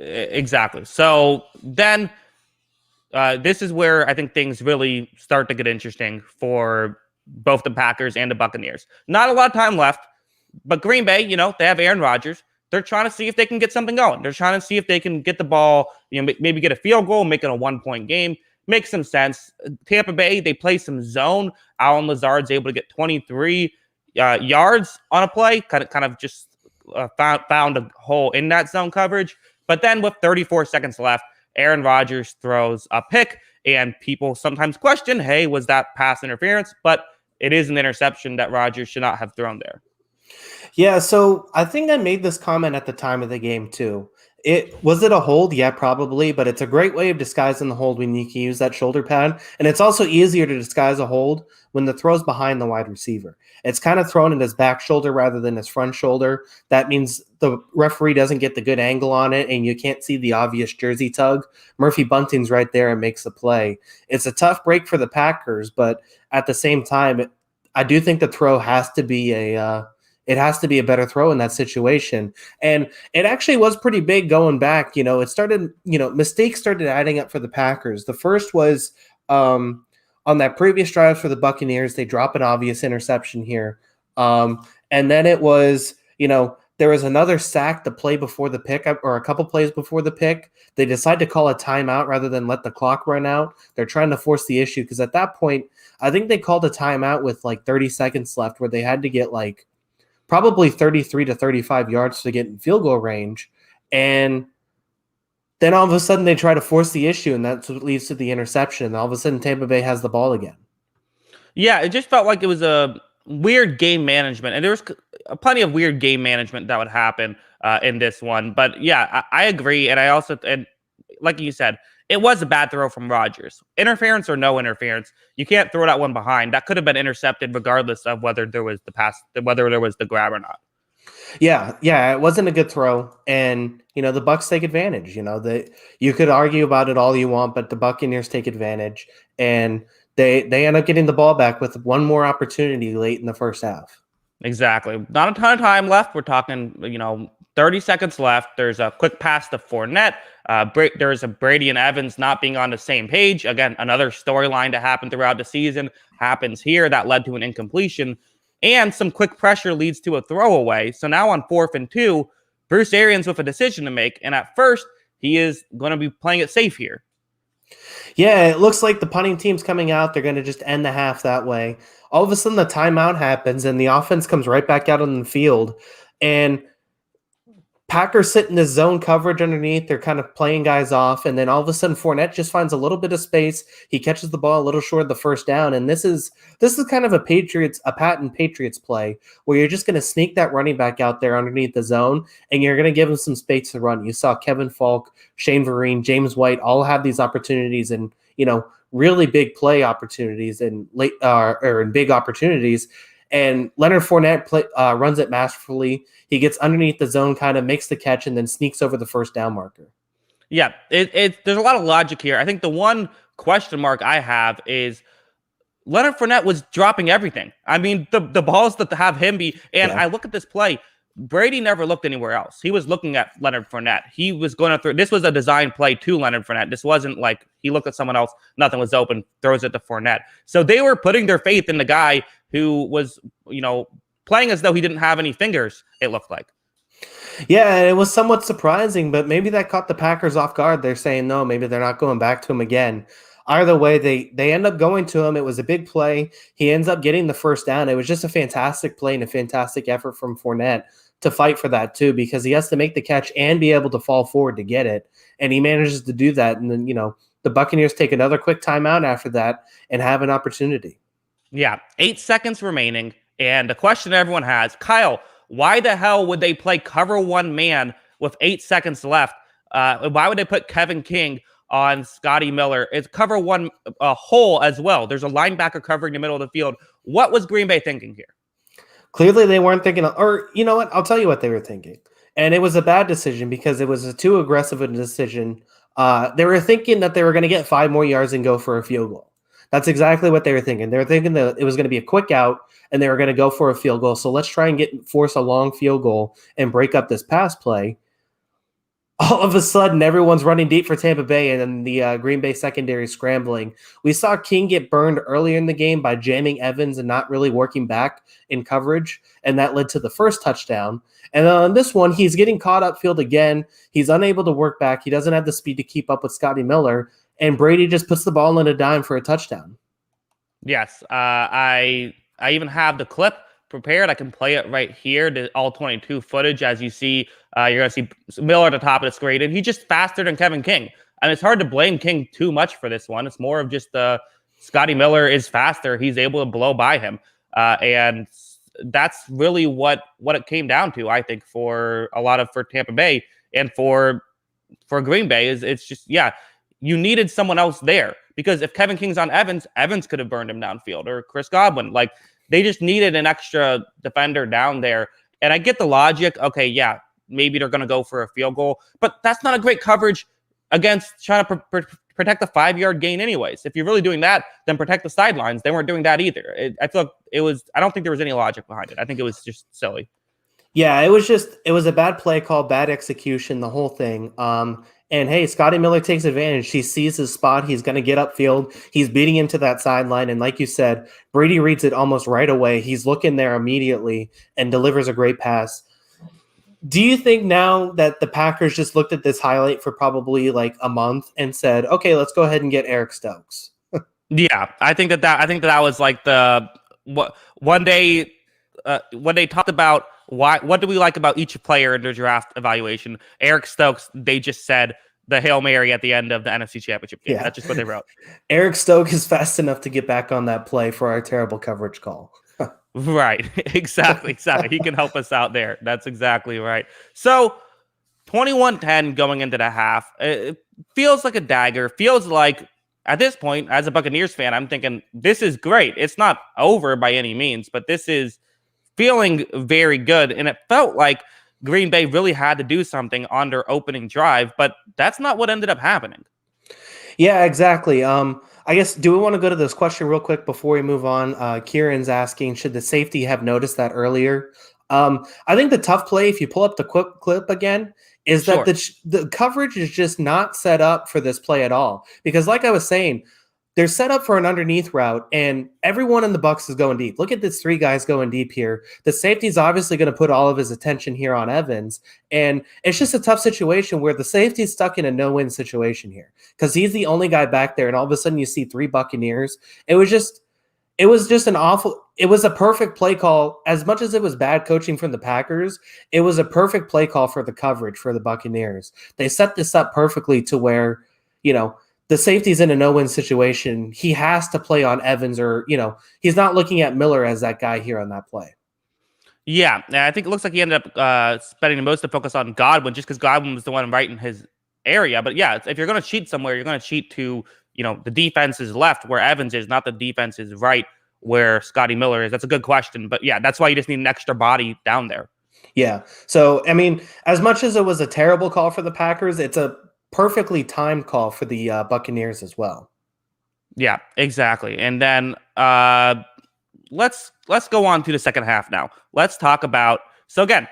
exactly. So then this is where I think things really start to get interesting for both the Packers and the Buccaneers. Not a lot of time left, but Green Bay, they have Aaron Rodgers. They're trying to see if they can get something going. They're trying to see if they can get the ball, maybe get a field goal, make it a 1-point game. Makes some sense. Tampa Bay, they play some zone. Allen Lazard's able to get 23 yards on a play, kind of just found a hole in that zone coverage. But then with 34 seconds left, Aaron Rodgers throws a pick, and people sometimes question, hey, was that pass interference? But it is an interception that Rodgers should not have thrown there. Yeah, so I think I made this comment at the time of the game too. Was it a hold? Yeah, probably, but it's a great way of disguising the hold when you can use that shoulder pad. And it's also easier to disguise a hold when the throw's behind the wide receiver. It's kind of thrown in his back shoulder rather than his front shoulder. That means the referee doesn't get the good angle on it, and you can't see the obvious jersey tug. Murphy Bunting's right there and makes the play. It's a tough break for the Packers, but at the same time, I do think the throw has to be a It has to be a better throw in that situation. And it actually was pretty big going back. It started, mistakes started adding up for the Packers. The first was on that previous drive for the Buccaneers, they drop an obvious interception here. And then it was, there was another sack the play before the pick, or a couple plays before the pick. They decide to call a timeout rather than let the clock run out. They're trying to force the issue because at that point, I think they called a timeout with like 30 seconds left where they had to get like probably 33 to 35 yards to get in field goal range. And then all of a sudden they try to force the issue, and that's what leads to the interception. And all of a sudden Tampa Bay has the ball again. Yeah, it just felt like it was a weird game management, and there was plenty of weird game management that would happen in this one. But yeah, I agree, and I also, and like you said, it was a bad throw from Rodgers. Interference or no interference, you can't throw that one behind. That could have been intercepted regardless of whether there was the pass, whether there was the grab or not. Yeah, it wasn't a good throw, and the Bucs take advantage. You could argue about it all you want, but the Buccaneers take advantage, and they end up getting the ball back with one more opportunity late in the first half. Exactly. Not a ton of time left. We're talking, 30 seconds left. There's a quick pass to Fournette. There's a Brady and Evans not being on the same page. Again, another storyline to happen throughout the season happens here that led to an incompletion. And some quick pressure leads to a throwaway. So now on 4th and 2, Bruce Arians with a decision to make. And at first, he is going to be playing it safe here. Yeah, it looks like the punting team's coming out. They're going to just end the half that way. All of a sudden, the timeout happens, and the offense comes right back out on the field. And Packers sit in this zone coverage underneath. They're kind of playing guys off. And then all of a sudden, Fournette just finds a little bit of space. He catches the ball a little short of the first down. And this is kind of a patent Patriots play where you're just going to sneak that running back out there underneath the zone, and you're going to give him some space to run. You saw Kevin Falk, Shane Vereen, James White all have these opportunities, and really big play opportunities and big opportunities. And Leonard Fournette runs it masterfully. He gets underneath the zone, kind of makes the catch, and then sneaks over the first down marker. Yeah, there's a lot of logic here. I think the one question mark I have is Leonard Fournette was dropping everything. I mean, the balls that have him be, and I look at this play, Brady never looked anywhere else. He was looking at Leonard Fournette. He was going to throw. This was a design play to Leonard Fournette. This wasn't like he looked at someone else, nothing was open, throws it to Fournette. So they were putting their faith in the guy who was, playing as though he didn't have any fingers, it looked like. Yeah, it was somewhat surprising, but maybe that caught the Packers off guard. They're saying, no, maybe they're not going back to him again. Either way, they end up going to him. It was a big play. He ends up getting the first down. It was just a fantastic play and a fantastic effort from Fournette to fight for that too, because he has to make the catch and be able to fall forward to get it. And he manages to do that. And then, the Buccaneers take another quick timeout after that and have an opportunity. Yeah, 8 seconds remaining. And the question everyone has, Kyle, why the hell would they play cover one man with 8 seconds left? Why would they put Kevin King on Scotty Miller? It's cover one hole as well. There's a linebacker covering the middle of the field. What was Green Bay thinking here? Clearly they weren't thinking, or you know what? I'll tell you what they were thinking. And it was a bad decision because it was a too aggressive a decision. They were thinking that they were going to get 5 more yards and go for a field goal. That's exactly what they were thinking. They were thinking that it was going to be a quick out and they were going to go for a field goal. So let's try and force a long field goal and break up this pass play. All of a sudden, everyone's running deep for Tampa Bay, and then the Green Bay secondary scrambling. We saw King get burned earlier in the game by jamming Evans and not really working back in coverage, and that led to the first touchdown. And on this one, he's getting caught upfield again. He's unable to work back. He doesn't have the speed to keep up with Scotty Miller, and Brady just puts the ball in a dime for a touchdown. Yes, I even have the clip prepared. I can play it right here, the all 22 footage. As you see, you're going to see Miller at the top of the screen, and he's just faster than Kevin King. And it's hard to blame King too much for this one. It's more of just Scotty Miller is faster. He's able to blow by him. And that's really what it came down to, I think, for Tampa Bay and for Green Bay. It's just, you needed someone else there, because if Kevin King's on Evans could have burned him downfield, or Chris Godwin. Like, they just needed an extra defender down there. And I get the logic. Okay, maybe they're going to go for a field goal, but that's not a great coverage against trying to protect the 5-yard gain anyways. If you're really doing that, then protect the sidelines. They weren't doing that either. I feel like I don't think there was any logic behind it. I think it was just silly. Yeah, it was a bad play call, bad execution, the whole thing. And hey, Scotty Miller takes advantage. He sees his spot. He's going to get upfield. He's beating into that sideline. And like you said, Brady reads it almost right away. He's looking there immediately and delivers a great pass. Do you think now that the Packers just looked at this highlight for probably like a month and said, okay, let's go ahead and get Eric Stokes? Yeah, I think that was like when they talked about what do we like about each player in their draft evaluation. Eric Stokes, they just said the Hail Mary at the end of the NFC Championship game. Yeah. That's just what they wrote. Eric Stokes is fast enough to get back on that play for our terrible coverage call. Right. Exactly. He can help us out there. That's exactly right. So 21-10 going into the half. It feels like a dagger. Feels like at this point, as a Buccaneers fan, I'm thinking this is great. It's not over by any means, but this is feeling very good. And it felt like Green Bay really had to do something on their opening drive, but that's not what ended up happening. Yeah, exactly. I guess, do we want to go to this question real quick before we move on? Kieran's asking, should the safety have noticed that earlier? I think the tough play, if you pull up the clip again, is that the coverage is just not set up for this play at all. Because like I was saying, they're set up for an underneath route, and everyone in the Bucs is going deep. Look at this 3 guys going deep here. The safety's obviously going to put all of his attention here on Evans, and it's just a tough situation where the safety's stuck in a no-win situation here because he's the only guy back there, and all of a sudden you see 3 Buccaneers. It was just it was a perfect play call. As much as it was bad coaching from the Packers, it was a perfect play call for the coverage for the Buccaneers. They set this up perfectly to where, the safety's in a no-win situation. He has to play on Evans or, he's not looking at Miller as that guy here on that play. Yeah, I think it looks like he ended up spending most of the focus on Godwin just because Godwin was the one right in his area. But yeah, if you're going to cheat somewhere, you're going to cheat to, the defense is left where Evans is, not the defense is right where Scotty Miller is. That's a good question. But yeah, that's why you just need an extra body down there. Yeah. So, I mean, as much as it was a terrible call for the Packers, it's a perfectly timed call for the Buccaneers as well. Yeah, exactly. And then let's go on to the second half now. Let's talk about, so again,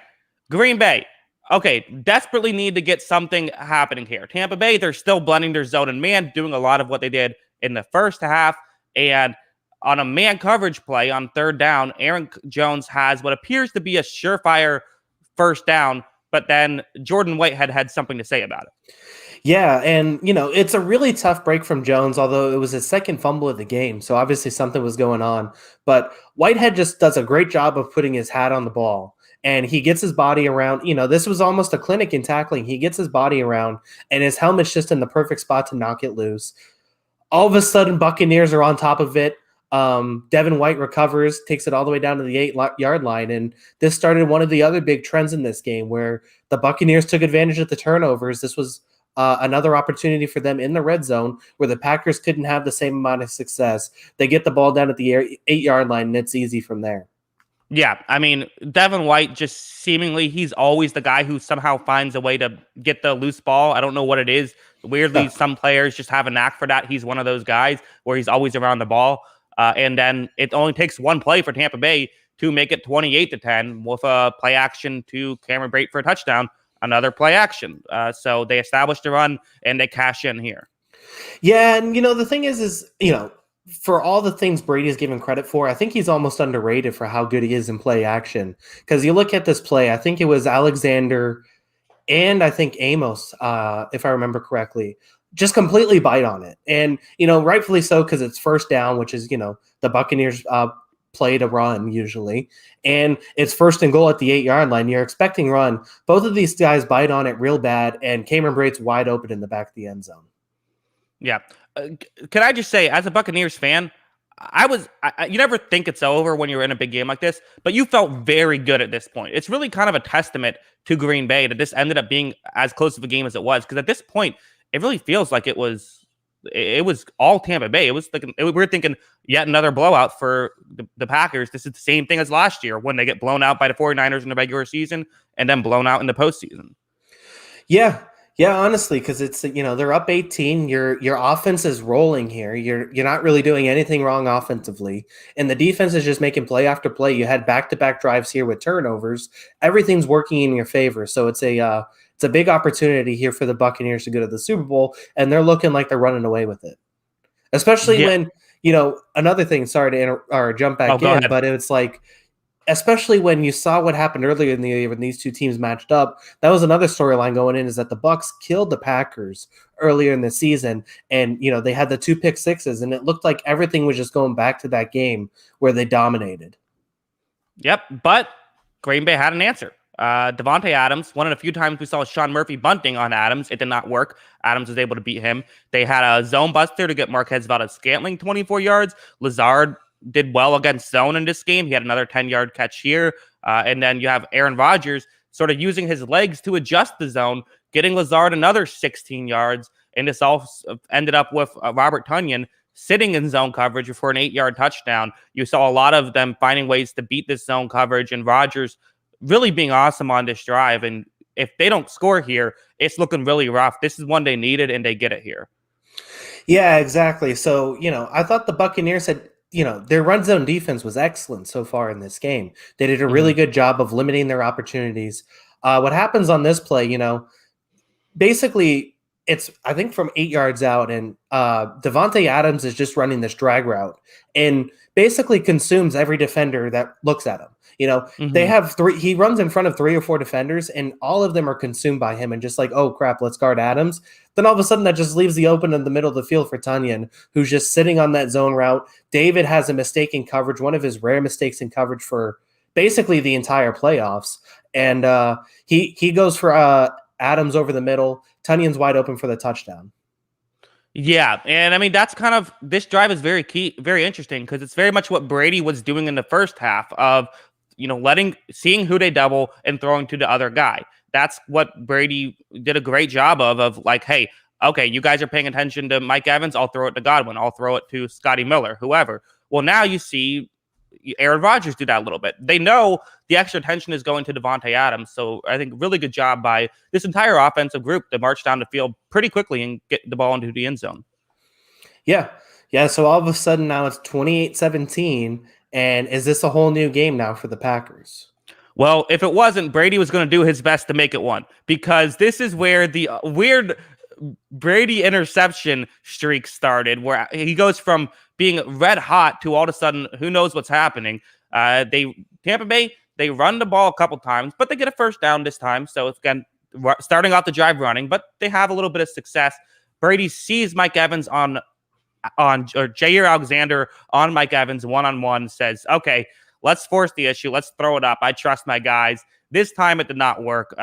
Green Bay. Okay, desperately need to get something happening here. Tampa Bay, they're still blending their zone and man, doing a lot of what they did in the first half. And on a man coverage play on third down, Aaron Jones has what appears to be a surefire first down, but then Jordan Whitehead had something to say about it. Yeah, and, it's a really tough break from Jones, although it was his second fumble of the game, so obviously something was going on. But Whitehead just does a great job of putting his hat on the ball, and he gets his body around. This was almost a clinic in tackling. He gets his body around, and his helmet's just in the perfect spot to knock it loose. All of a sudden, Buccaneers are on top of it. Devin White recovers, takes it all the way down to the 8-yard line, and this started one of the other big trends in this game where the Buccaneers took advantage of the turnovers. This was another opportunity for them in the red zone where the Packers couldn't have the same amount of success. They get the ball down at the 8-yard line, and it's easy from there. Yeah, I mean, Devin White just seemingly, he's always the guy who somehow finds a way to get the loose ball. I don't know what it is. Weirdly, some players just have a knack for that. He's one of those guys where he's always around the ball. And then it only takes one play for Tampa Bay to make it 28-10 with a play action to Cameron Brate for a touchdown, another play action. So they established a run and they cash in here. Yeah, and the thing is for all the things Brady's given credit for, I think he's almost underrated for how good he is in play action. Because you look at this play, I think it was Alexander and I think Amos, if I remember correctly, just completely bite on it. And, rightfully so, because it's first down, which is, the Buccaneers play to run usually. And it's first and goal at the 8-yard line. You're expecting run. Both of these guys bite on it real bad, and Cameron Brate's wide open in the back of the end zone. Yeah. Can I just say, as a Buccaneers fan, you never think it's over when you're in a big game like this, but you felt very good at this point. It's really kind of a testament to Green Bay that this ended up being as close of a game as it was, because at this point, it really feels like it was all Tampa Bay. It was like we're thinking yet another blowout for the Packers. This is the same thing as last year when they get blown out by the 49ers in the regular season and then blown out in the postseason. Yeah. Yeah, honestly, because it's they're up 18. Your offense is rolling here. You're not really doing anything wrong offensively, and the defense is just making play after play. You had back-to-back drives here with turnovers. Everything's working in your favor, so it's a big opportunity here for the Buccaneers to go to the Super Bowl, and they're looking like they're running away with it. Especially Yeah. when another thing. Sorry to or jump Oh, back go in, ahead. but it's like especially when you saw what happened earlier in the year when these two teams matched up. That was another storyline going in, is that the Bucks killed the Packers earlier in the season, and they had the two pick sixes, and it looked like everything was just going back to that game where they dominated. Yep, but Green Bay had an answer. Devontae Adams, one of the few times we saw Sean Murphy bunting on Adams, it did not work. Adams was able to beat him. They had a zone buster to get Marquez Valdes-Scantling 24 yards. Lazard did well against zone in this game. He had another 10-yard catch here. And then you have Aaron Rodgers sort of using his legs to adjust the zone, getting Lazard another 16 yards. And this all ended up with Robert Tonyan sitting in zone coverage for an 8-yard touchdown. You saw a lot of them finding ways to beat this zone coverage, and Rodgers really being awesome on this drive. And if they don't score here, it's looking really rough. This is one they needed, and they get it here. Yeah, exactly. So, I thought the Buccaneers had, their run zone defense was excellent so far in this game. They did a really good job of limiting their opportunities. What happens on this play, basically it's, I think, from 8 yards out, and Devontae Adams is just running this drag route and basically consumes every defender that looks at him. They have three, he runs in front of 3 or 4 defenders, and all of them are consumed by him and just like, oh crap, let's guard Adams. Then all of a sudden that just leaves the open in the middle of the field for Tonyan, who's just sitting on that zone route. David has a mistake in coverage, one of his rare mistakes in coverage for basically the entire playoffs. And he goes for Adams over the middle. Tonyan's wide open for the touchdown. Yeah, and I mean that's kind of, this drive is very key, very interesting, because it's very much what Brady was doing in the first half of seeing who they double and throwing to the other guy. That's what Brady did a great job of like, hey, okay, you guys are paying attention to Mike Evans, I'll throw it to Godwin, I'll throw it to Scotty Miller, whoever. Well, now you see Aaron Rodgers do that a little bit. They know the extra attention is going to Devontae Adams, so I think really good job by this entire offensive group to march down the field pretty quickly and get the ball into the end zone. Yeah. So all of a sudden now it's 28-17, and is this a whole new game now for the Packers? Well, if it wasn't, Brady was going to do his best to make it one, because this is where the weird Brady interception streak started, where he goes from being red hot to all of a sudden, who knows what's happening. Tampa Bay, they run the ball a couple times, but they get a first down this time. So it's, again, starting off the drive running, but they have a little bit of success. Brady sees Mike Evans or Jair Alexander on Mike Evans one-on-one, says, okay, let's force the issue. Let's throw it up. I trust my guys. This time it did not work.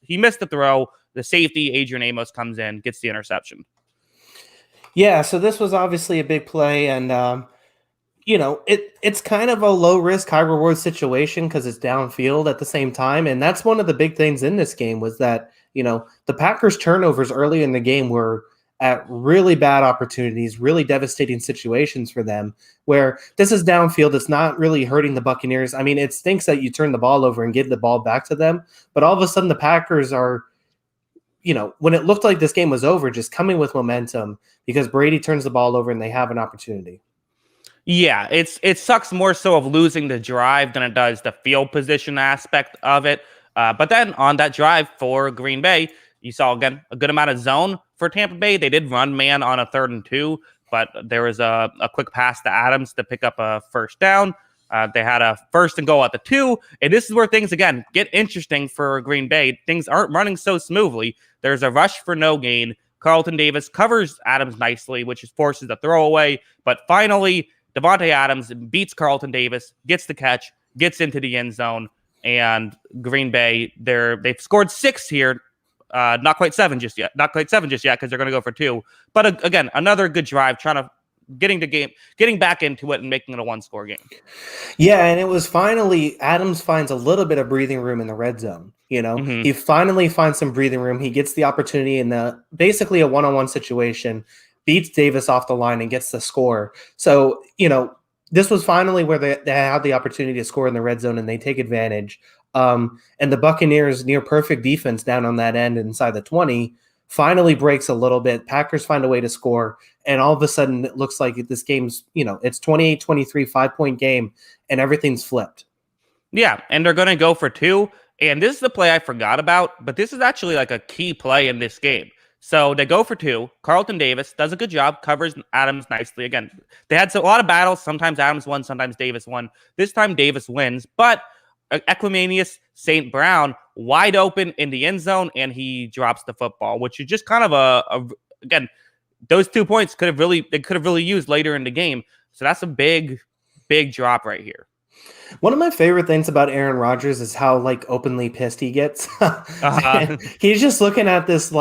He missed the throw. The safety, Adrian Amos, comes in, gets the interception. Yeah, so this was obviously a big play, and it's kind of a low risk, high reward situation because it's downfield at the same time, and that's one of the big things in this game was that the Packers' turnovers early in the game were at really bad opportunities, really devastating situations for them. Where this is downfield, it's not really hurting the Buccaneers. I mean, it stinks that you turn the ball over and give the ball back to them, but all of a sudden the Packers are, when it looked like this game was over, just coming with momentum because Brady turns the ball over and they have an opportunity. Yeah, it sucks more so of losing the drive than it does the field position aspect of it. But then on that drive for Green Bay, you saw, again, a good amount of zone for Tampa Bay. They did run man on a 3rd and 2, but there was a quick pass to Adams to pick up a first down. They had a 1st and goal at the 2, and this is where things, again, get interesting for Green Bay. Things aren't running so smoothly. There's a rush for no gain. Carlton Davis covers Adams nicely, which forces a throwaway, but finally Devontae Adams beats Carlton Davis, gets the catch, gets into the end zone, and Green Bay, they've scored 6 here. Not quite 7 just yet because they're going to go for 2. But again, another good drive, getting back into it and making it a 1-score game. Yeah, and it was finally Adams finds a little bit of breathing room in the red zone. He finally finds some breathing room. He gets the opportunity in basically a one-on-one situation, beats Davis off the line and gets the score. So, this was finally where they had the opportunity to score in the red zone, and they take advantage. And the Buccaneers near perfect defense down on that end inside the 20 finally breaks a little bit. Packers find a way to score. And all of a sudden it looks like this game's, it's 28-23, 5-point game, and everything's flipped. Yeah, and they're going to go for two. And this is the play I forgot about, but this is actually like a key play in this game. So they go for two. Carlton Davis does a good job, covers Adams nicely. Again, they had a lot of battles. Sometimes Adams won, sometimes Davis won. This time Davis wins, but Equimanius St. Brown wide open in the end zone, and he drops the football, which is just kind of again, those 2 points could have really used later in the game. So that's a big drop right here. One of my favorite things about Aaron Rodgers is how openly pissed he gets. He's just looking at this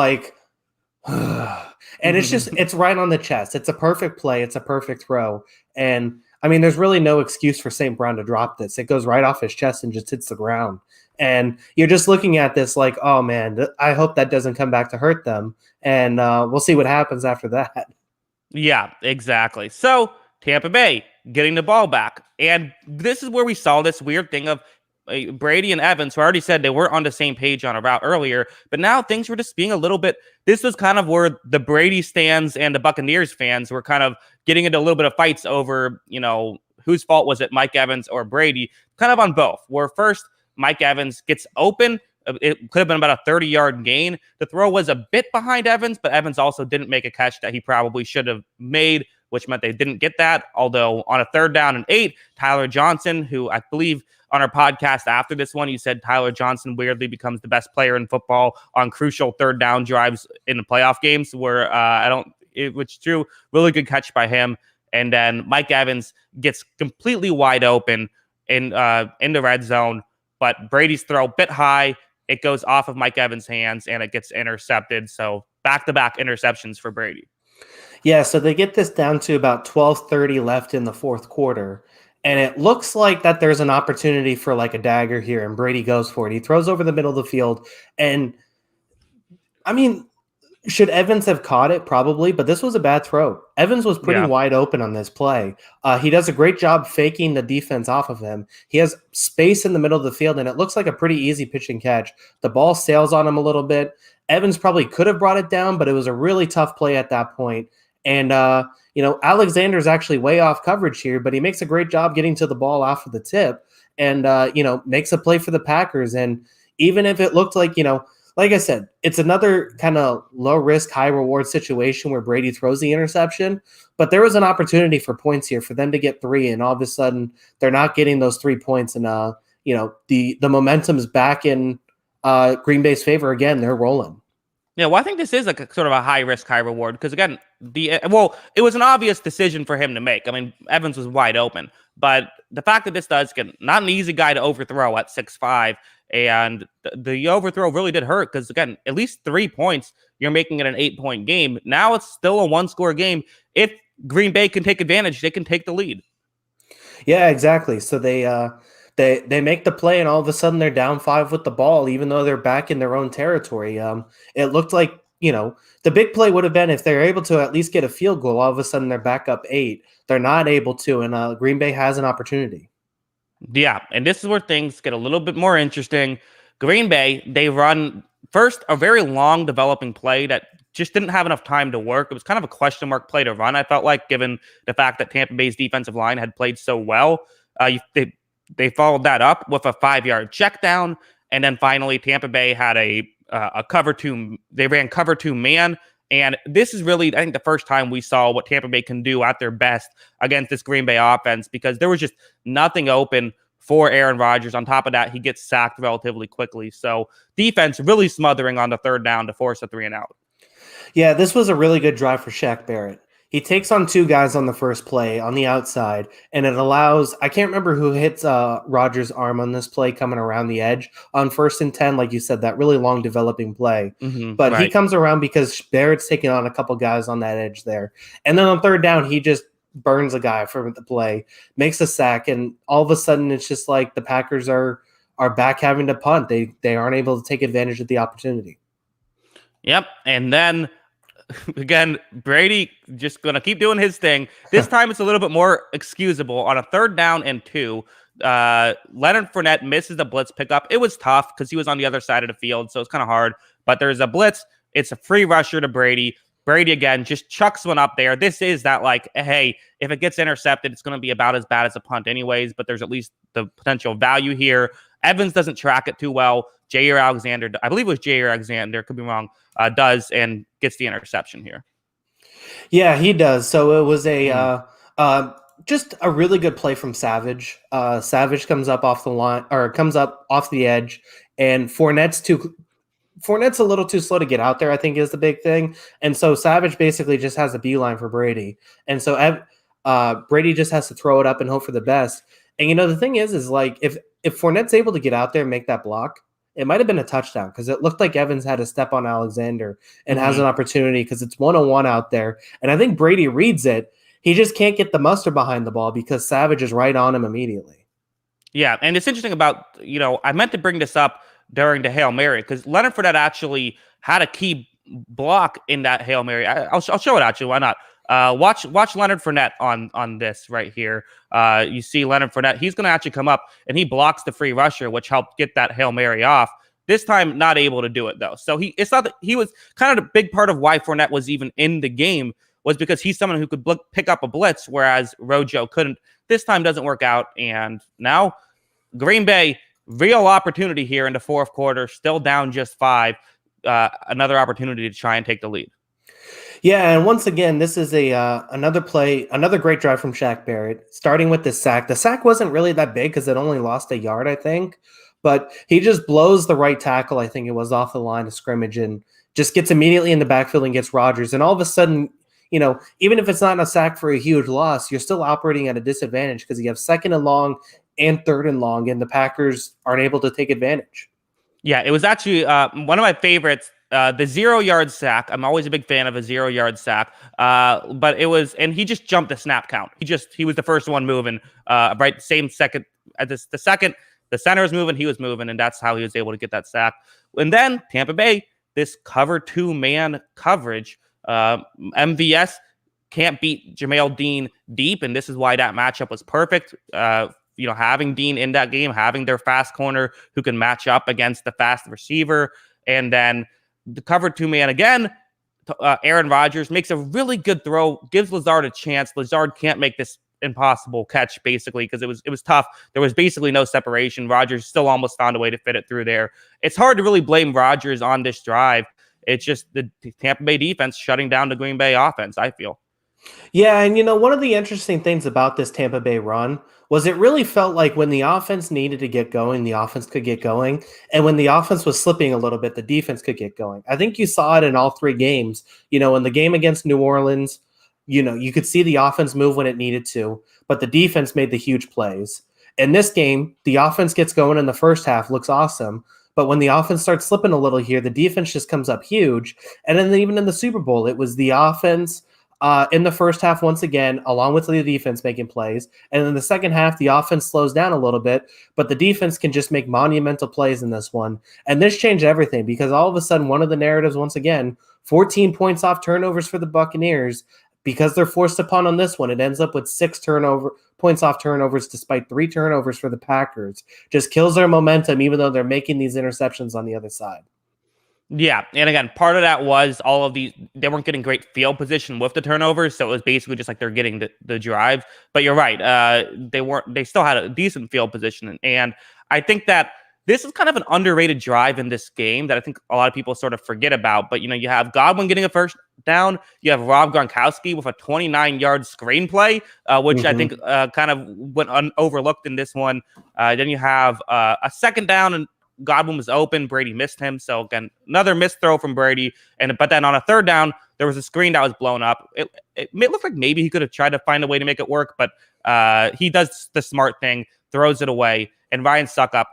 and it's right on the chest. It's a perfect play. It's a perfect throw. And I mean, there's really no excuse for St. Brown to drop this. It goes right off his chest and just hits the ground. And you're just looking at this oh man, I hope that doesn't come back to hurt them. And we'll see what happens after that. Yeah, exactly. So Tampa Bay getting the ball back. And this is where we saw this weird thing of Brady and Evans, who already said they weren't on the same page on a route earlier, but now things were just being a little bit, this was kind of where the Brady stands and the Buccaneers fans were kind of getting into a little bit of fights over, whose fault was it, Mike Evans or Brady, kind of on both, where first Mike Evans gets open. It could have been about a 30-yard gain. The throw was a bit behind Evans, but Evans also didn't make a catch that he probably should have made, which meant they didn't get that. Although on a 3rd down and 8, Tyler Johnson, who I believe on our podcast after this one, you said Tyler Johnson weirdly becomes the best player in football on crucial 3rd down drives in the playoff games, where which is true. Really good catch by him. And then Mike Evans gets completely wide open in the red zone, but Brady's throw a bit high. It goes off of Mike Evans' hands and it gets intercepted. So back-to-back interceptions for Brady. Yeah, so they get this down to about 12:30 left in the 4th quarter. And it looks like that there's an opportunity for a dagger here, and Brady goes for it. He throws over the middle of the field. And I mean, should Evans have caught it? Probably, but this was a bad throw. Evans was pretty wide open on this play. He does a great job faking the defense off of him. He has space in the middle of the field, and it looks like a pretty easy pitch and catch. The ball sails on him a little bit. Evans probably could have brought it down, but it was a really tough play at that point. And, Alexander's actually way off coverage here, but he makes a great job getting to the ball after the tip and, makes a play for the Packers. And even if it looked like I said, it's another kind of low risk, high reward situation where Brady throws the interception, but there was an opportunity for points here for them to get 3. And all of a sudden they're not getting those 3 points. And, the momentum's back in Green Bay's favor again. They're rolling. Yeah, well, I think this is sort of a high risk, high reward because again, it was an obvious decision for him to make. I mean, Evans was wide open, but the fact that this does get not an easy guy to overthrow at 6'5", and the overthrow really did hurt because again, at least 3 points, you're making it an 8-point game. Now it's still a 1-score game. If Green Bay can take advantage, they can take the lead. Yeah, exactly. So they make the play, and all of a sudden they're down 5 with the ball, even though they're back in their own territory. It looked like, the big play would have been if they're able to at least get a field goal. All of a sudden they're back up 8. They're not able to, and Green Bay has an opportunity. Yeah, and this is where things get a little bit more interesting. Green Bay, they run first a very long developing play that just didn't have enough time to work. It was kind of a question mark play to run, I felt like, given the fact that Tampa Bay's defensive line had played so well. They followed that up with a 5-yard check down, and then finally Tampa Bay had a cover 2. They ran cover 2 man, and this is really, I think, the first time we saw what Tampa Bay can do at their best against this Green Bay offense because there was just nothing open for Aaron Rodgers. On top of that, he gets sacked relatively quickly. So defense really smothering on the 3rd down to force a 3-and-out. Yeah, this was a really good drive for Shaq Barrett. He takes on 2 guys on the first play on the outside, and it allows – I can't remember who hits Rodgers' arm on this play coming around the edge on 1st and 10, like you said, that really long developing play. But right. He comes around because Barrett's taking on a couple guys on that edge there. And then on 3rd down, he just burns a guy from the play, makes a sack, and all of a sudden it's just like the Packers are back having to punt. They aren't able to take advantage of the opportunity. Yep, and then – again, Brady just going to keep doing his thing. This time it's a little bit more excusable. On a 3rd down and 2, Leonard Fournette misses the blitz pickup. It was tough because he was on the other side of the field, so it's kind of hard. But there's a blitz. It's a free rusher to Brady. Brady, again, just chucks one up there. This is that, like, hey, if it gets intercepted, it's going to be about as bad as a punt anyways, but there's at least the potential value here. Evans doesn't track it too well. Jair Alexander, I believe it was Jair Alexander, could be wrong, does and gets the interception here. Yeah, he does. So it was just a really good play from Savage. Savage comes up off the line, or comes up off the edge, and Fournette's a little too slow to get out there, I think, is the big thing. And so Savage basically just has a beeline for Brady. And so Brady just has to throw it up and hope for the best. And, the thing is like, if Fournette's able to get out there and make that block, it might have been a touchdown because it looked like Evans had a step on Alexander and has an opportunity because it's 1-on-1 out there. And I think Brady reads it. He just can't get the mustard behind the ball because Savage is right on him immediately. Yeah, and it's interesting about, I meant to bring this up during the Hail Mary because Leonard Fournette actually had a key block in that Hail Mary. I'll show it, actually. Why not? Watch Leonard Fournette on this right here. You see Leonard Fournette. He's going to actually come up, and he blocks the free rusher, which helped get that Hail Mary off. This time, not able to do it, though. So it's not that he was kind of the big part of why Fournette was even in the game was because he's someone who could pick up a blitz, whereas Rojo couldn't. This time doesn't work out, and now Green Bay, real opportunity here in the fourth quarter, still down just 5. Another opportunity to try and take the lead. Yeah, and once again, this is another play, another great drive from Shaq Barrett, starting with the sack. The sack wasn't really that big because it only lost a yard, I think. But he just blows the right tackle, I think it was, off the line of scrimmage and just gets immediately in the backfield and gets Rodgers. And all of a sudden, even if it's not a sack for a huge loss, you're still operating at a disadvantage because you have 2nd and long and 3rd and long, and the Packers aren't able to take advantage. Yeah, it was actually one of my favorites. The 0-yard sack. I'm always a big fan of a 0-yard sack. But it was, and he just jumped the snap count. He was the first one moving. Right, same second. The second, the center was moving, he was moving, and that's how he was able to get that sack. And then Tampa Bay, this cover 2-man coverage. MVS can't beat Jamel Dean deep, and this is why that matchup was perfect. Having Dean in that game, having their fast corner who can match up against the fast receiver, and then the cover 2-man again. Aaron Rodgers makes a really good throw, gives Lazard a chance. Lazard can't make this impossible catch basically because it was tough. There was basically no separation. Rodgers still almost found a way to fit it through there. It's hard to really blame Rodgers on this drive. It's just the Tampa Bay defense shutting down the Green Bay offense, I feel. Yeah, and one of the interesting things about this Tampa Bay run was it really felt like when the offense needed to get going, the offense could get going. And when the offense was slipping a little bit, the defense could get going. I think you saw it in all 3 games. In the game against New Orleans, you could see the offense move when it needed to, but the defense made the huge plays. In this game, the offense gets going in the first half, looks awesome. But when the offense starts slipping a little here, the defense just comes up huge. And then even in the Super Bowl, it was the offense in the first half, once again, along with the defense making plays. And in the second half, the offense slows down a little bit, but the defense can just make monumental plays in this one. And this changed everything because all of a sudden, one of the narratives, once again, 14 points off turnovers for the Buccaneers. Because they're forced upon on this one, it ends up with 6 points off turnovers despite 3 turnovers for the Packers. Just kills their momentum, even though they're making these interceptions on the other side. Yeah, and again, part of that was all of these, they weren't getting great field position with the turnovers, so it was basically just like they're getting the drive. But you're right, they still had a decent field position, and I think that this is kind of an underrated drive in this game that I think a lot of people sort of forget about. But, you have Godwin getting a first down. You have Rob Gronkowski with a 29-yard screenplay, which I think kind of went overlooked in this one. Then you have a 2nd down, and Godwin was open. Brady missed him. So, again, another missed throw from Brady. But then on a 3rd down, there was a screen that was blown up. It looked like maybe he could have tried to find a way to make it work, but he does the smart thing, throws it away, and Ryan Suckup,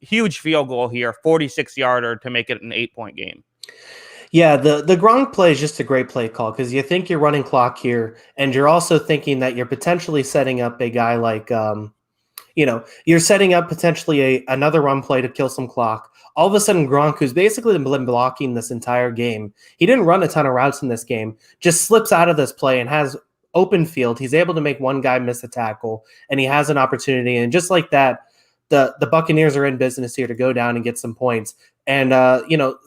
huge field goal here, 46-yarder to make it an 8-point game. Yeah, the Gronk play is just a great play call because you think you're running clock here, and you're also thinking that you're potentially setting up a guy like, you're setting up potentially another run play to kill some clock. All of a sudden, Gronk, who's basically been blocking this entire game, he didn't run a ton of routes in this game, just slips out of this play and has open field. He's able to make one guy miss a tackle, and he has an opportunity. And just like that, the Buccaneers are in business here to go down and get some points and,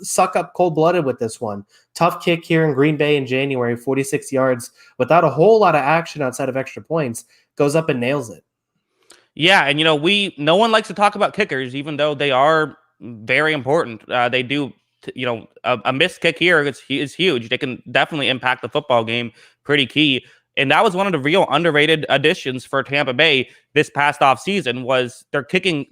suck up cold-blooded with this one. Tough kick here in Green Bay in January, 46 yards, without a whole lot of action outside of extra points, goes up and nails it. Yeah, and no one likes to talk about kickers, even though they are very important. They do, a missed kick here is huge. They can definitely impact the football game, pretty key. And that was one of the real underrated additions for Tampa Bay this past offseason was they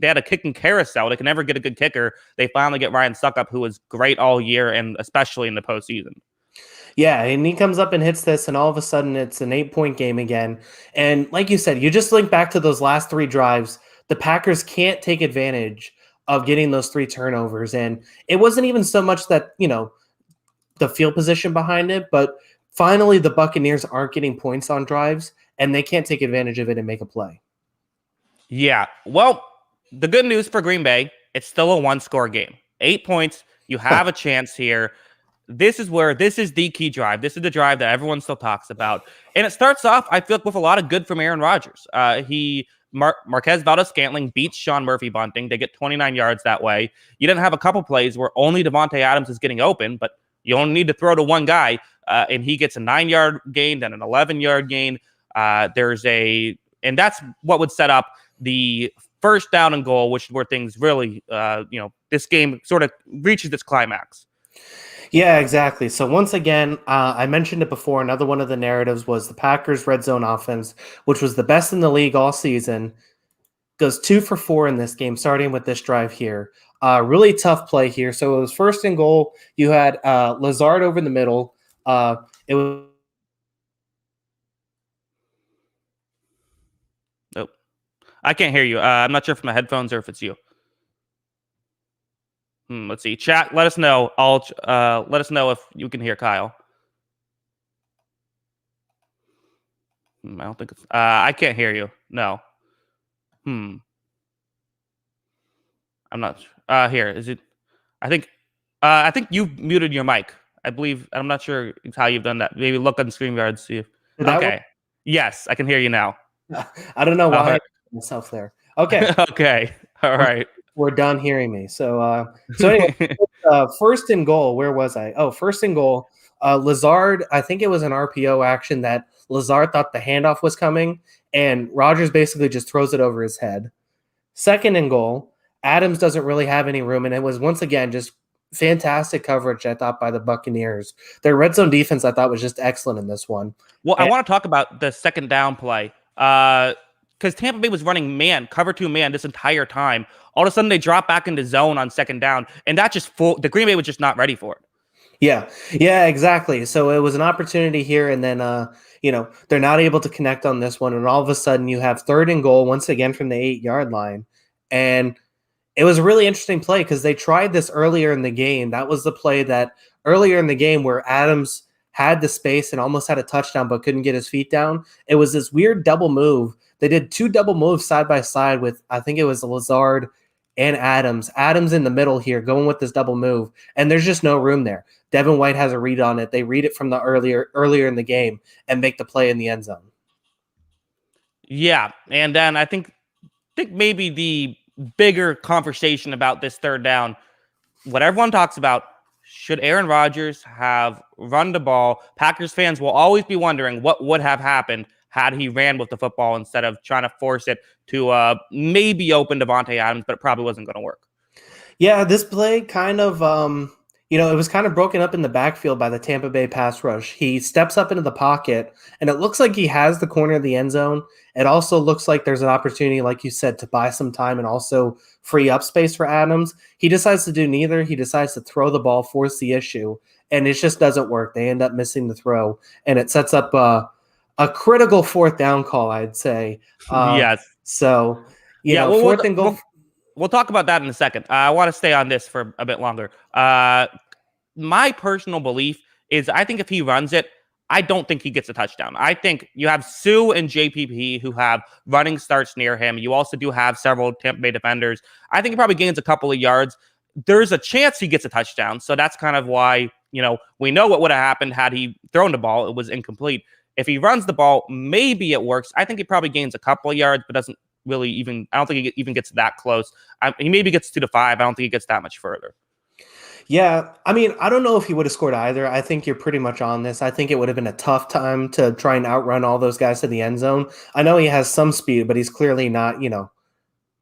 had a kicking carousel. They can never get a good kicker. They finally get Ryan Suckup, who was great all year and especially in the postseason. Yeah, and he comes up and hits this, and all of a sudden it's an 8-point game again. And like you said, you just link back to those last 3 drives. The Packers can't take advantage of getting those 3 turnovers. And it wasn't even so much that, the field position behind it, but finally the Buccaneers aren't getting points on drives, and they can't take advantage of it and make a play. Yeah, well, the good news for Green Bay, it's still a 1-score game. 8 points, you have a chance here. This is the key drive. This is the drive that everyone still talks about. And it starts off, I feel like, with a lot of good from Aaron Rodgers. Marquez Valdes-Scantling beats Sean Murphy-Bunting. They get 29 yards that way. You didn't have a couple plays where only Devontae Adams is getting open, but you only need to throw to one guy, and he gets a 9-yard gain, then an 11-yard gain. And that's what would set up the first down and goal, which is where things really, this game sort of reaches its climax. Yeah, exactly. So once again, I mentioned it before. Another one of the narratives was the Packers' red zone offense, which was the best in the league all season. Goes 2 for 4 in this game, starting with this drive here. Really tough play here. So it was first and goal. You had Lazard over the middle. It was. Nope. I can't hear you. I'm not sure if my headphones or if it's you. Let's see. Chat, let us know. Let us know if you can hear Kyle. I don't think it's. I can't hear you. No. I'm not. Here is it? I think you've muted your mic. I believe. I'm not sure how you've done that. Maybe look on StreamYard. See if. Okay. Yes, I can hear you now. I don't know why I myself there. Okay. Okay. All right. We're done hearing me. So anyway, first and goal. Where was I? Oh, first and goal. Lazard, I think it was an RPO action that Lazard thought the handoff was coming, and Rodgers basically just throws it over his head. Second and goal. Adams doesn't really have any room, and it was once again just fantastic coverage, I thought, by the Buccaneers. Their red zone defense, I thought, was just excellent in this one. Well, I want to talk about the second down play. Because Tampa Bay was running cover 2 man this entire time. All of a sudden, they drop back into zone on second down, and the Green Bay was just not ready for it. Yeah, exactly. So it was an opportunity here, and then they're not able to connect on this one, and all of a sudden you have third and goal once again from the 8-yard line, and it was a really interesting play because they tried this earlier in the game. That was the play that earlier in the game where Adams had the space and almost had a touchdown but couldn't get his feet down. It was this weird double move. They did 2 double moves side by side with, I think it was Lazard and Adams. Adams in the middle here going with this double move, and there's just no room there. Devin White has a read on it. They read it from the earlier in the game and make the play in the end zone. Yeah, and then I think maybe the bigger conversation about this third down, what everyone talks about, should Aaron Rodgers have run the ball? Packers fans will always be wondering what would have happened had he ran with the football instead of trying to force it to maybe open Devontae Adams, but it probably wasn't going to work. Yeah, this play kind of, it was kind of broken up in the backfield by the Tampa Bay pass rush. He steps up into the pocket, and it looks like he has the corner of the end zone. It also looks like there's an opportunity, like you said, to buy some time and also free up space for Adams. He decides to do neither. He decides to throw the ball, force the issue, and it just doesn't work. They end up missing the throw, and it sets up a critical fourth down call, I'd say. Yes. So, fourth and goal. We'll talk about that in a second. I want to stay on this for a bit longer. My personal belief is I think if he runs it, I don't think he gets a touchdown. I think you have Sue and JPP who have running starts near him. You also do have several Tampa Bay defenders. I think he probably gains a couple of yards. There's a chance he gets a touchdown. So that's kind of why, we know what would have happened had he thrown the ball. It was incomplete. If he runs the ball, maybe it works. I think he probably gains a couple of yards, but doesn't really even, I don't think he even gets that close. He maybe gets 2 to 5. I don't think he gets that much further. Yeah, I mean, I don't know if he would have scored either. I think you're pretty much on this. I think it would have been a tough time to try and outrun all those guys to the end zone. I know he has some speed, but he's clearly not,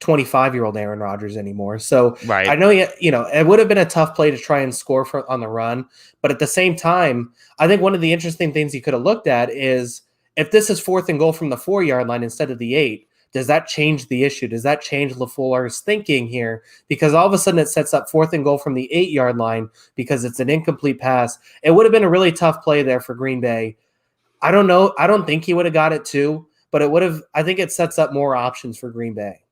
25-year-old Aaron Rodgers anymore. So Right. I know, it would have been a tough play to try and score on the run. But at the same time, I think one of the interesting things he could have looked at is if this is 4th and goal from the 4-yard line instead of the 8, does that change the issue? Does that change LaFleur's thinking here? Because all of a sudden it sets up 4th and goal from the 8-yard line because it's an incomplete pass. It would have been a really tough play there for Green Bay. I don't know. I don't think he would have got it too, but it would have. I think it sets up more options for Green Bay.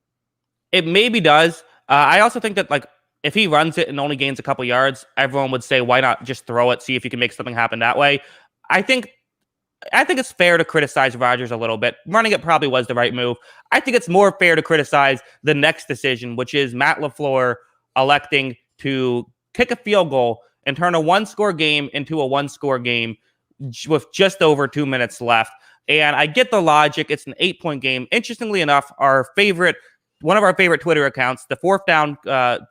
It maybe does. I also think that if he runs it and only gains a couple yards, everyone would say, why not just throw it, see if you can make something happen that way. I think it's fair to criticize Rodgers a little bit. Running it probably was the right move. I think it's more fair to criticize the next decision, which is Matt LaFleur electing to kick a field goal and turn a 1-score game into a 1-score game with just over 2 minutes left. And I get the logic. It's an 8-point game. Interestingly enough, one of our favorite Twitter accounts, the 4th Down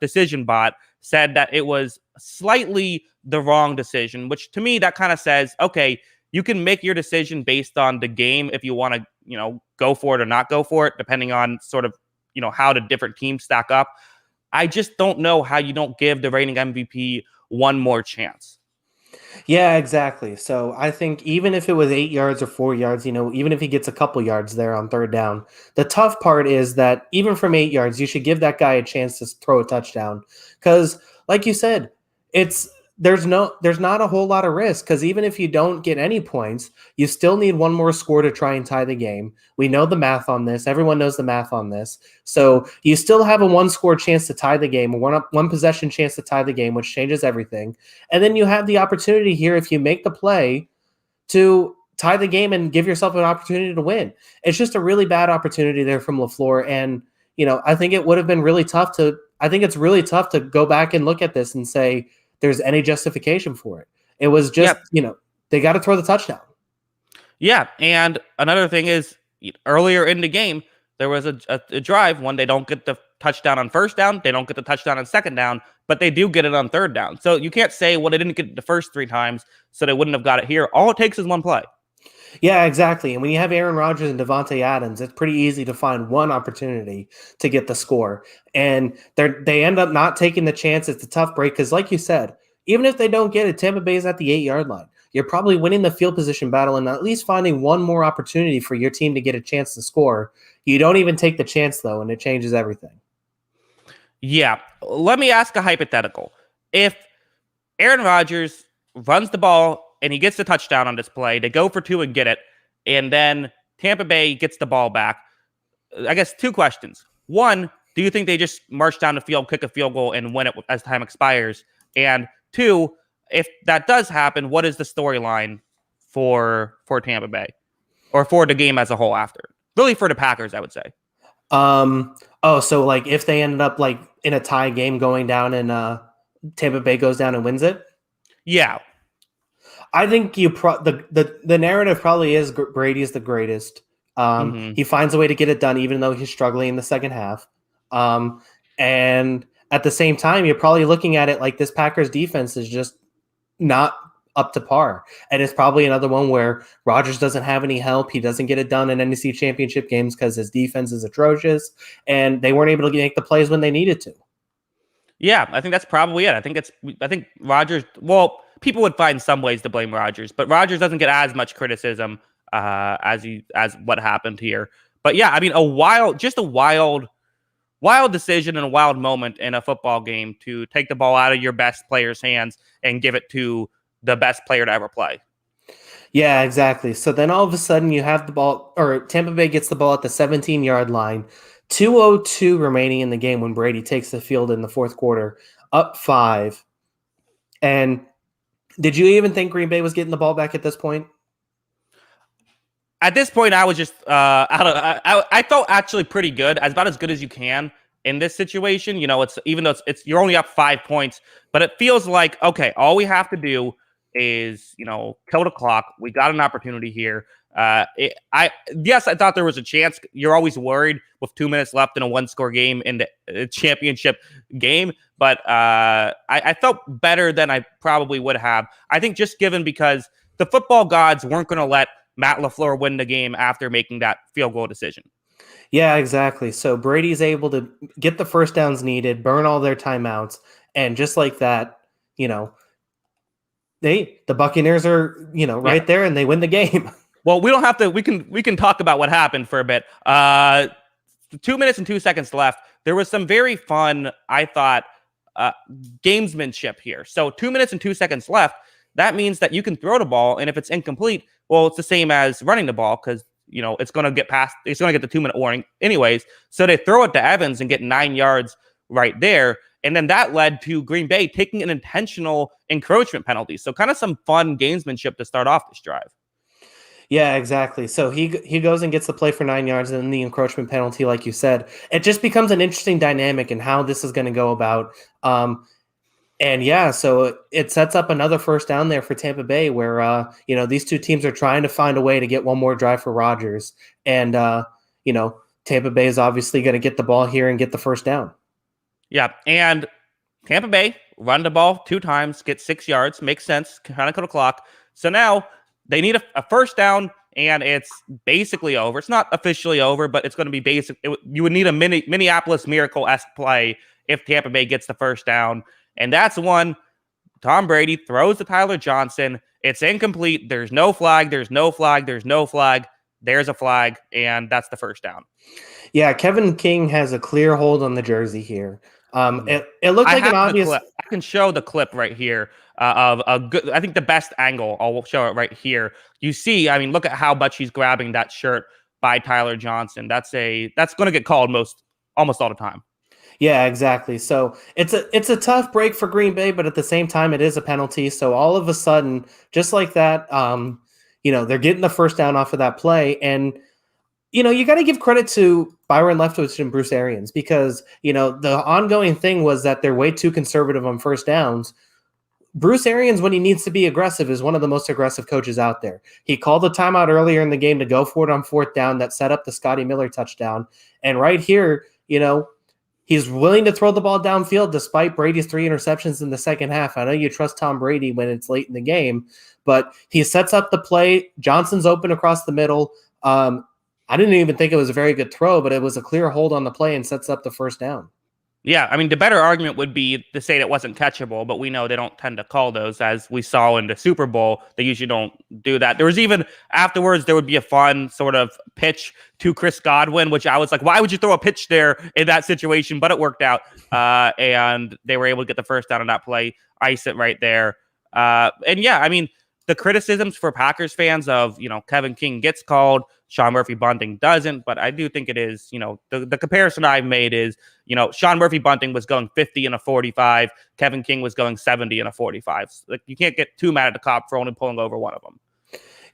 Decision Bot, said that it was slightly the wrong decision, which to me, that kind of says, okay, you can make your decision based on the game if you want to, go for it or not go for it, depending on sort of, how the different teams stack up. I just don't know how you don't give the reigning MVP one more chance. Yeah, exactly. So I think even if it was 8 yards or 4 yards, even if he gets a couple yards there on 3rd down, the tough part is that even from 8 yards, you should give that guy a chance to throw a touchdown. Because, like you said, there's not a whole lot of risk because even if you don't get any points, you still need one more score to try and tie the game. We know the math on this. Everyone knows the math on this. So you still have a 1-score chance to tie the game, a one possession chance to tie the game, which changes everything. And then you have the opportunity here, if you make the play, to tie the game and give yourself an opportunity to win. It's just a really bad opportunity there from LaFleur. And, I think it would have been really tough it's really tough to go back and look at this and say, there's any justification for it. It was just, they got to throw the touchdown. Yeah, and another thing is, earlier in the game, there was a drive when they don't get the touchdown on 1st down, they don't get the touchdown on 2nd down, but they do get it on 3rd down. So you can't say, well, they didn't get it the first 3 times, so they wouldn't have got it here. All it takes is one play. Yeah, exactly. And when you have Aaron Rodgers and Devontae Adams, it's pretty easy to find one opportunity to get the score. And they end up not taking the chance. It's a tough break because, like you said, even if they don't get it, Tampa Bay is at the 8-yard line. You're probably winning the field position battle and at least finding one more opportunity for your team to get a chance to score. You don't even take the chance, though, and it changes everything. Yeah. Let me ask a hypothetical. If Aaron Rodgers runs the ball and he gets the touchdown on this play, they go for 2 and get it, and then Tampa Bay gets the ball back, I guess 2 questions. One, do you think they just march down the field, kick a field goal, and win it as time expires? And 2, if that does happen, what is the storyline for Tampa Bay or for the game as a whole after? Really for the Packers, I would say. So if they ended up in a tie game going down and Tampa Bay goes down and wins it? Yeah. I think the narrative probably is Brady is the greatest. He finds a way to get it done even though he's struggling in the second half. And at the same time, you're probably looking at it like this Packers defense is just not up to par. And it's probably another one where Rodgers doesn't have any help. He doesn't get it done in NFC championship games because his defense is atrocious and they weren't able to make the plays when they needed to. Yeah, I think that's probably it. I think Rodgers, well, people would find some ways to blame Rodgers, but Rodgers doesn't get as much criticism as what happened here. But yeah, I mean, a wild decision and a wild moment in a football game to take the ball out of your best player's hands and give it to the best player to ever play. Yeah, exactly. So then all of a sudden you have the ball, or Tampa Bay gets the ball at the 17-yard line. 2:02 remaining in the game when Brady takes the field in the fourth quarter, up 5. And did you even think Green Bay was getting the ball back at this point? At this point, I was just I felt actually pretty good, about as good as you can in this situation. You know, it's even though it's you're only up 5 points, but it feels like, okay, all we have to do is, kill the clock. We got an opportunity here. I thought there was a chance. You're always worried with 2 minutes left in a one-score game in the championship game, but I felt better than I probably would have. I think just because the football gods weren't going to let Matt LaFleur win the game after making that field goal decision. Yeah, exactly. So Brady's able to get the first downs needed, burn all their timeouts, and just like that, the Buccaneers are, right there, and they win the game. Well, we don't have to. We can talk about what happened for a bit. 2 minutes and 2 seconds left. There was some very fun, I thought, gamesmanship here. So 2 minutes and 2 seconds left. That means that you can throw the ball, and if it's incomplete, well, it's the same as running the ball because it's going to get past. It's going to get the 2 minute warning anyways. So they throw it to Evans and get 9 yards right there. And then that led to Green Bay taking an intentional encroachment penalty. So kind of some fun gamesmanship to start off this drive. Yeah, exactly. So he goes and gets the play for 9 yards and then the encroachment penalty, like you said. It just becomes an interesting dynamic in how this is going to go about. And yeah, so it sets up another first down there for Tampa Bay where, these two teams are trying to find a way to get one more drive for Rodgers. And, Tampa Bay is obviously going to get the ball here and get the first down. Yeah, and Tampa Bay run the ball 2 times, get 6 yards, makes sense, kind of cut the clock. So now they need a first down, and it's basically over. It's not officially over, but it's going to be basic. You would need a Minneapolis Miracle-esque play if Tampa Bay gets the first down, and that's one. Tom Brady throws to Tyler Johnson. It's incomplete. There's no flag. There's no flag. There's no flag. There's a flag, and that's the first down. Yeah, Kevin King has a clear hold on the jersey here. It looked like an obvious. I can show the clip right here of a good. I think the best angle. I'll show it right here. You see, look at how much he's grabbing that shirt by Tyler Johnson. That's going to get called almost all the time. Yeah, exactly. So it's a tough break for Green Bay, but at the same time, it is a penalty. So all of a sudden, just like that, they're getting the first down off of that play, and you got to give credit to Byron Leftwich and Bruce Arians because, the ongoing thing was that they're way too conservative on first downs. Bruce Arians, when he needs to be aggressive, is one of the most aggressive coaches out there. He called a timeout earlier in the game to go for it on fourth down that set up the Scotty Miller touchdown. And right here, he's willing to throw the ball downfield despite Brady's 3 interceptions in the second half. I know you trust Tom Brady when it's late in the game, but he sets up the play. Johnson's open across the middle. I didn't even think it was a very good throw, but it was a clear hold on the play and sets up the first down. Yeah, the better argument would be to say it wasn't catchable, but we know they don't tend to call those, as we saw in the Super Bowl. They usually don't do that. There was even, afterwards, there would be a fun sort of pitch to Chris Godwin, which I was like, why would you throw a pitch there in that situation? But it worked out, and they were able to get the first down on that play, ice it right there. And yeah, the criticisms for Packers fans of, Kevin King gets called, Sean Murphy-Bunting doesn't, but I do think it is, the comparison I've made is, Sean Murphy-Bunting was going 50 in a 45, Kevin King was going 70 in a 45. Like, you can't get too mad at the cop for only pulling over one of them.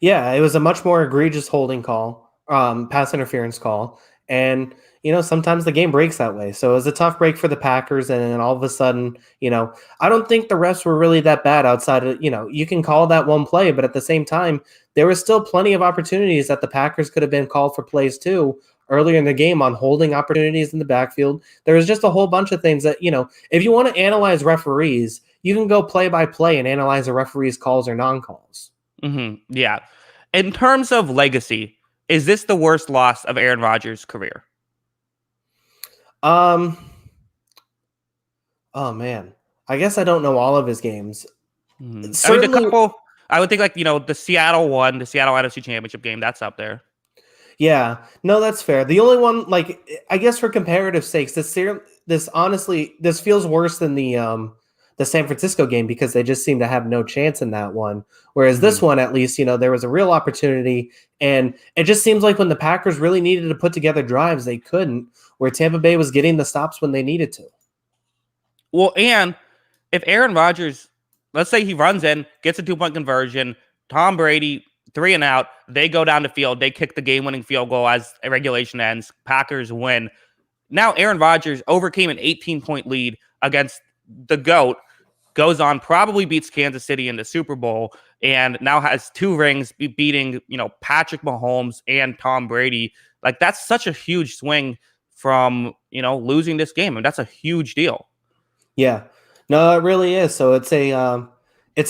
Yeah, it was a much more egregious holding call, pass interference call, and sometimes the game breaks that way. So it was a tough break for the Packers, and then all of a sudden, I don't think the refs were really that bad outside of, you can call that one play, but at the same time, there was still plenty of opportunities that the Packers could have been called for plays too earlier in the game on holding opportunities in the backfield. There was just a whole bunch of things that, if you want to analyze referees, you can go play by play and analyze a referee's calls or non-calls. Mm-hmm. Yeah. In terms of legacy, is this the worst loss of Aaron Rodgers' career? Oh man, I guess I don't know all of his games. The couple, I would think the Seattle one, the Seattle NFC Championship game, that's up there. Yeah, no, that's fair. The only one, I guess for comparative sakes, this honestly, this feels worse than the San Francisco game because they just seem to have no chance in that one. Whereas this one, at least, there was a real opportunity, and it just seems like when the Packers really needed to put together drives, they couldn't, where Tampa Bay was getting the stops when they needed to. Well, and if Aaron Rodgers, let's say he runs in, gets a 2-point conversion, Tom Brady, 3 and out, they go down the field, they kick the game-winning field goal as regulation ends, Packers win. Now Aaron Rodgers overcame an 18-point lead against the GOAT. goes on, probably beats Kansas City in the Super Bowl, and now has 2 rings, beating, Patrick Mahomes and Tom Brady. Like, that's such a huge swing from, losing this game. And that's a huge deal. Yeah, no, it really is. So it's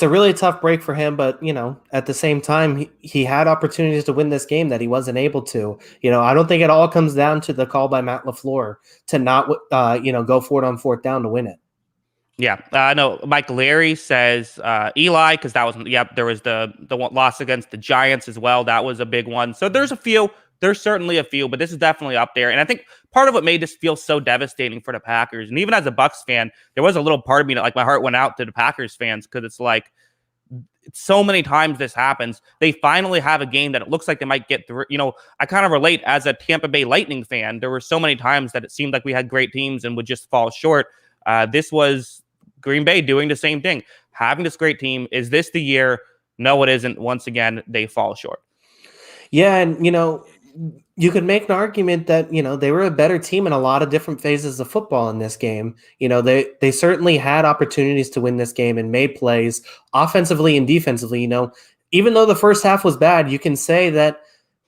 a really tough break for him, but at the same time, he had opportunities to win this game that he wasn't able to. I don't think it all comes down to the call by Matt LaFleur to not go for it on 4th down to win it. Yeah, no. Mike Leary says Eli, because that was there was the loss against the Giants as well. That was a big one. So there's a few. There's certainly a few, but this is definitely up there. And I think part of what made this feel so devastating for the Packers, and even as a Bucs fan, there was a little part of me that, like, my heart went out to the Packers fans, because it's like, so many times this happens. They finally have a game that it looks like they might get through. I kind of relate as a Tampa Bay Lightning fan. There were so many times that it seemed like we had great teams and would just fall short. This was Green Bay doing the same thing, having this great team. Is this the year? No, it isn't. Once again, they fall short. Yeah, and you could make an argument that they were a better team in a lot of different phases of football in this game. They certainly had opportunities to win this game and made plays offensively and defensively. Even though the first half was bad, you can say that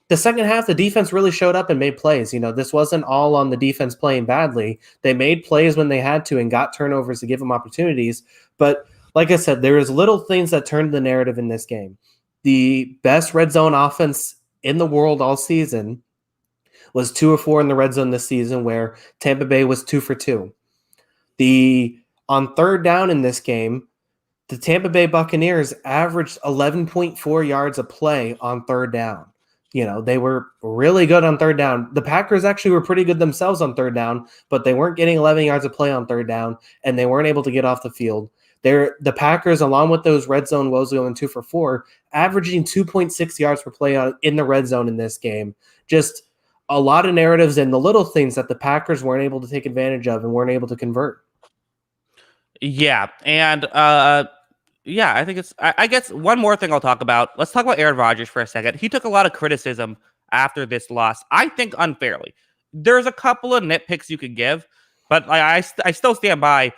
the second half, the defense really showed up and made plays. This wasn't all on the defense playing badly. They made plays when they had to and got turnovers to give them opportunities. But like I said, there was little things that turned the narrative in this game. The best red zone offense in the world all season was 2 of 4 in the red zone this season, where Tampa Bay was 2 for 2. On 3rd down in this game, the Tampa Bay Buccaneers averaged 11.4 yards a play on 3rd down. They were really good on 3rd down. The Packers actually were pretty good themselves on 3rd down, but they weren't getting 11 yards of play on 3rd down, and they weren't able to get off the field. The Packers, along with those red zone woes going 2 for 4, averaging 2.6 yards per play in the red zone in this game. Just a lot of narratives and the little things that the Packers weren't able to take advantage of and weren't able to convert. Yeah, and I think I guess one more thing I'll talk about. Let's talk about Aaron Rodgers for a second. He took a lot of criticism after this loss, I think unfairly. There's a couple of nitpicks you could give, but I still stand by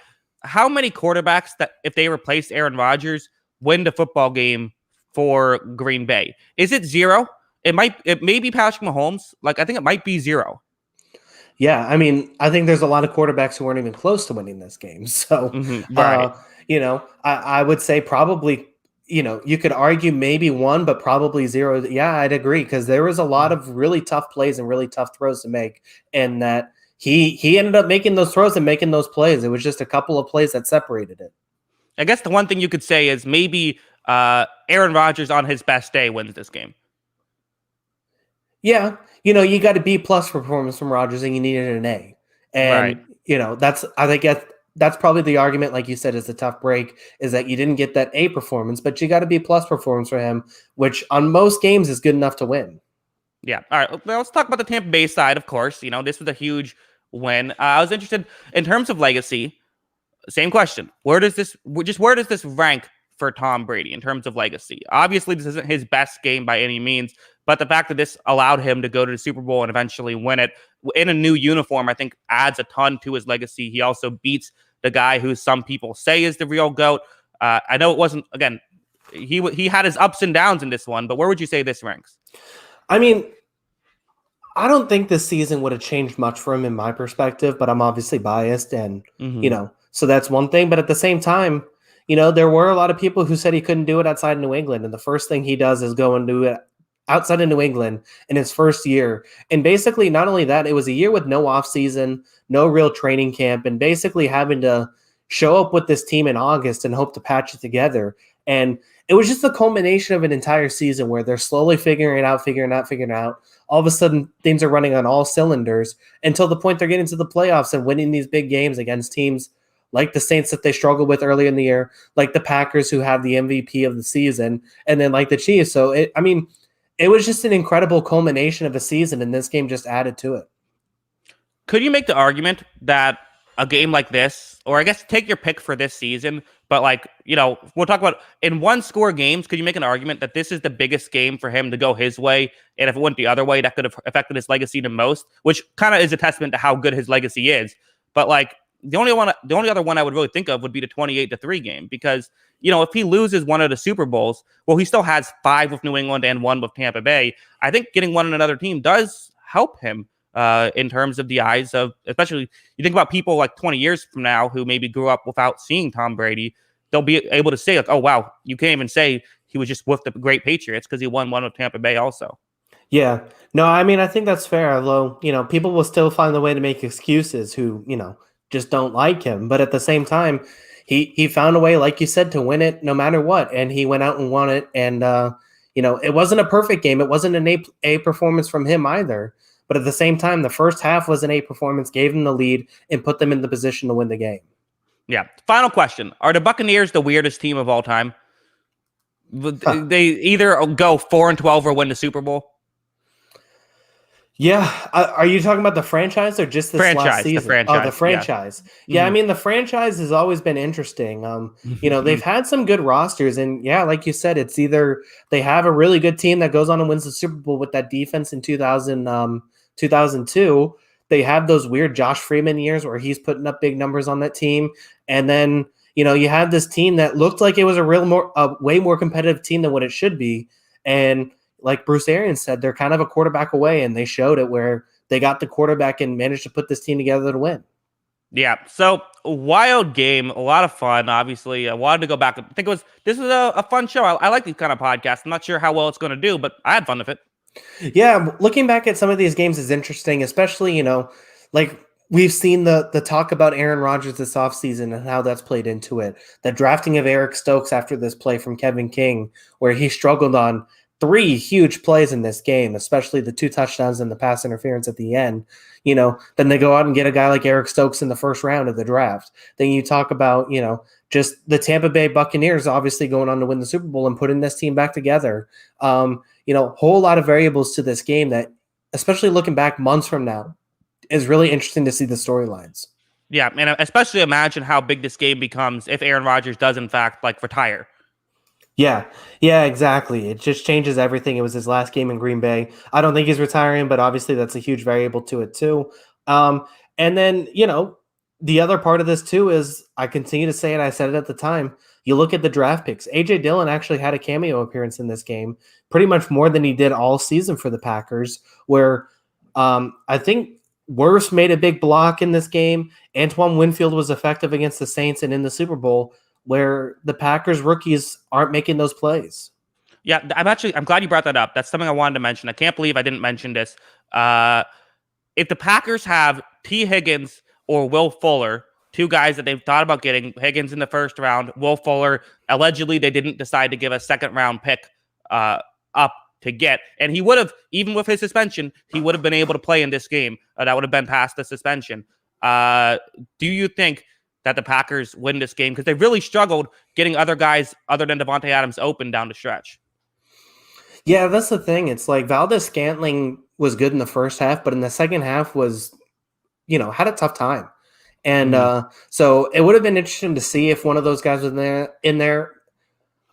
how many quarterbacks that, if they replace Aaron Rodgers, win the football game for Green Bay. Is it 0? It may be Patrick Mahomes. Like, I think it might be 0. Yeah, I mean, I think there's a lot of quarterbacks who weren't even close to winning this game. So, right. I would say probably, you could argue maybe 1, but probably 0. Yeah, I'd agree, because there was a lot of really tough plays and really tough throws to make, and that he ended up making those throws and making those plays. It was just a couple of plays that separated it. I guess the one thing you could say is maybe Aaron Rodgers on his best day wins this game. Yeah, you got a B+ performance from Rodgers, and you needed an A. And right. I think that's probably the argument, like you said, is the tough break, is that you didn't get that A performance, but you got a B+ performance for him, which on most games is good enough to win. Yeah. All right. Well, let's talk about the Tampa Bay side, of course. This was a huge win. I was interested in terms of legacy. Same question. Where does this rank for Tom Brady in terms of legacy? Obviously, this isn't his best game by any means, but the fact that this allowed him to go to the Super Bowl and eventually win it in a new uniform, I think adds a ton to his legacy. He also beats the guy who some people say is the real GOAT. I know it wasn't, again, he had his ups and downs in this one, but where would you say this ranks? I mean, I don't think this season would have changed much for him in my perspective, but I'm obviously biased, and so that's one thing. But at the same time, there were a lot of people who said he couldn't do it outside of New England, and the first thing he does is go and do it outside of New England in his first year. And basically, not only that, it was a year with no offseason, no real training camp, and basically having to show up with this team in August and hope to patch it together. And it was just the culmination of an entire season where they're slowly figuring it out. All of a sudden, things are running on all cylinders until the point they're getting to the playoffs and winning these big games against teams like the Saints that they struggled with earlier in the year, like the Packers who have the MVP of the season, and then like the Chiefs. So, it was just an incredible culmination of a season, and this game just added to it. Could you make the argument that a game like this, or I guess take your pick for this season, but we'll talk about in 1-score games, could you make an argument that this is the biggest game for him to go his way? And if it went the other way, that could have affected his legacy the most, which kind of is a testament to how good his legacy is. But the only other one I would really think of would be the 28-3 game, because if he loses one of the Super Bowls, well, he still has 5 with New England and 1 with Tampa Bay. I think getting one in another team does help him in terms of the eyes of, especially you think about people like 20 years from now who maybe grew up without seeing Tom Brady. They'll be able to say like, oh wow, you can't even say he was just with the great Patriots because he won one with Tampa Bay also. Yeah. No, I mean, I think that's fair. Although, people will still find a way to make excuses who, just don't like him. But at the same time, he found a way, like you said, to win it no matter what. And he went out and won it. And, it wasn't a perfect game. It wasn't an A performance from him either. But at the same time, the first half was an A performance, gave them the lead, and put them in the position to win the game. Yeah. Final question. Are the Buccaneers the weirdest team of all time? They either go 4-12 or win the Super Bowl. Yeah. Are you talking about the franchise or just this last season? The franchise. Oh, the franchise. Yeah. I mean, the franchise has always been interesting. They've had some good rosters, and yeah, like you said, it's either they have a really good team that goes on and wins the Super Bowl with that defense in 2002. They have those weird Josh Freeman years where he's putting up big numbers on that team. And then, you had this team that looked like it was a way more competitive team than what it should be. And like Bruce Arians said, they're kind of a quarterback away, and they showed it where they got the quarterback and managed to put this team together to win. Yeah, so a wild game, a lot of fun. Obviously, I wanted to go back. I think this was a fun show. I like these kind of podcasts. I'm not sure how well it's going to do, but I had fun with it. Yeah, looking back at some of these games is interesting, especially like we've seen the talk about Aaron Rodgers this offseason and how that's played into it. The drafting of Eric Stokes after this play from Kevin King, where he struggled on 3 huge plays in this game, especially the 2 touchdowns and the pass interference at the end. Then they go out and get a guy like Eric Stokes in the first round of the draft. Then you talk about, just the Tampa Bay Buccaneers obviously going on to win the Super Bowl and putting this team back together. Whole lot of variables to this game that, especially looking back months from now, is really interesting to see the storylines. Yeah, and especially imagine how big this game becomes if Aaron Rodgers does in fact retire. Yeah, exactly. It just changes everything. It was his last game in Green Bay. I don't think he's retiring, but obviously that's a huge variable to it too. And then, the other part of this too is, I continue to say it, I said it at the time, you look at the draft picks. A.J. Dillon actually had a cameo appearance in this game, pretty much more than he did all season for the Packers, where I think Wirfs made a big block in this game. Antoine Winfield was effective against the Saints and in the Super Bowl, where the Packers rookies aren't making those plays. Yeah, I'm glad you brought that up. That's something I wanted to mention. I can't believe I didn't mention this. If the Packers have T. Higgins or Will Fuller, 2 guys that they've thought about getting, Higgins in the first round, Will Fuller, allegedly they didn't decide to give a second-round pick up to get. And he would have, even with his suspension, he would have been able to play in this game. That would have been past the suspension. Do you think that the Packers win this game? Because they really struggled getting other guys other than Devontae Adams open down the stretch. Yeah, that's the thing. It's like Valdez-Scantling was good in the first half, but in the second half was, had a tough time. And so it would have been interesting to see if one of those guys was in there.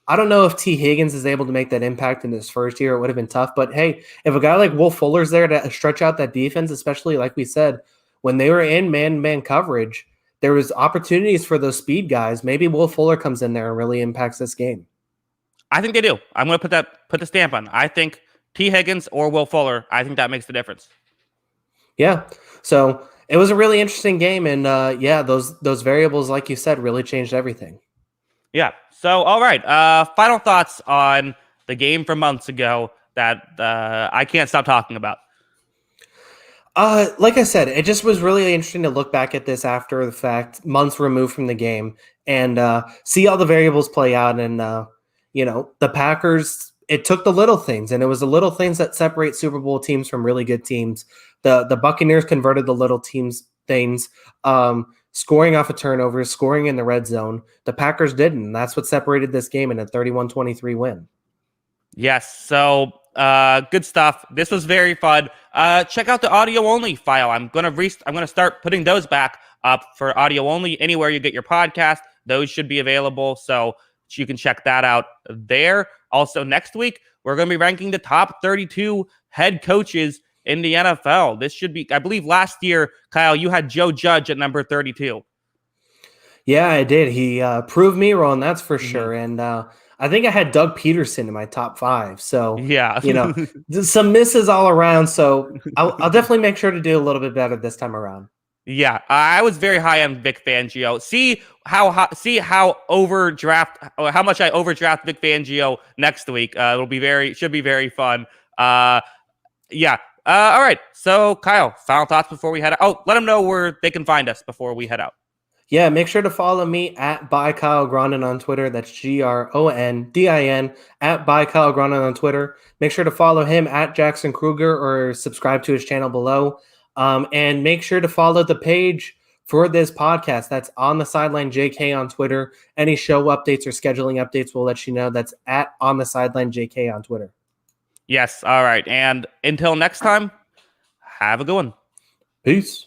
I don't know if T. Higgins is able to make that impact in his first year. It would have been tough. But hey, if a guy like Will Fuller's there to stretch out that defense, especially like we said, when they were in man-to-man coverage, there was opportunities for those speed guys. Maybe Will Fuller comes in there and really impacts this game. I think they do. I'm going to put the stamp on. I think T. Higgins or Will Fuller, I think that makes the difference. Yeah. So it was a really interesting game. And those variables, like you said, really changed everything. Yeah. So, all right. Final thoughts on the game from months ago that I can't stop talking about. Like I said, it just was really interesting to look back at this after the fact, months removed from the game, and see all the variables play out. And, the Packers, it took the little things, and it was the little things that separate Super Bowl teams from really good teams. The Buccaneers converted the little things, scoring off of turnovers, scoring in the red zone. The Packers didn't, and that's what separated this game in a 31-23 win. Yes, so good stuff. This was very fun. Check out the audio only file. I'm gonna start putting those back up for audio only anywhere you get your podcast. Those should be available, so you can check that out there. Also, next week we're gonna be ranking the top 32 head coaches in the NFL. This should be, I believe, last year, Kyle, you had Joe Judge at number 32. Yeah, I did. He proved me wrong, that's for Mhm. sure. And I think I had Doug Peterson in my top 5. So, Yeah. some misses all around. So I'll definitely make sure to do a little bit better this time around. Yeah, I was very high on Vic Fangio. See how overdraft or how much I overdraft Vic Fangio next week. Should be very fun. Uh, yeah. All right. So Kyle, final thoughts before we head out. Oh, let them know where they can find us before we head out. Yeah, make sure to follow me at by Kyle Grondin on Twitter. That's GRONDIN at by Kyle Grondin on Twitter. Make sure to follow him at Jackson Kruger or subscribe to his channel below. And make sure to follow the page for this podcast. That's On the Sideline JK on Twitter. Any show updates or scheduling updates, we'll let you know. That's at On the Sideline JK on Twitter. Yes. All right. And until next time, have a good one. Peace.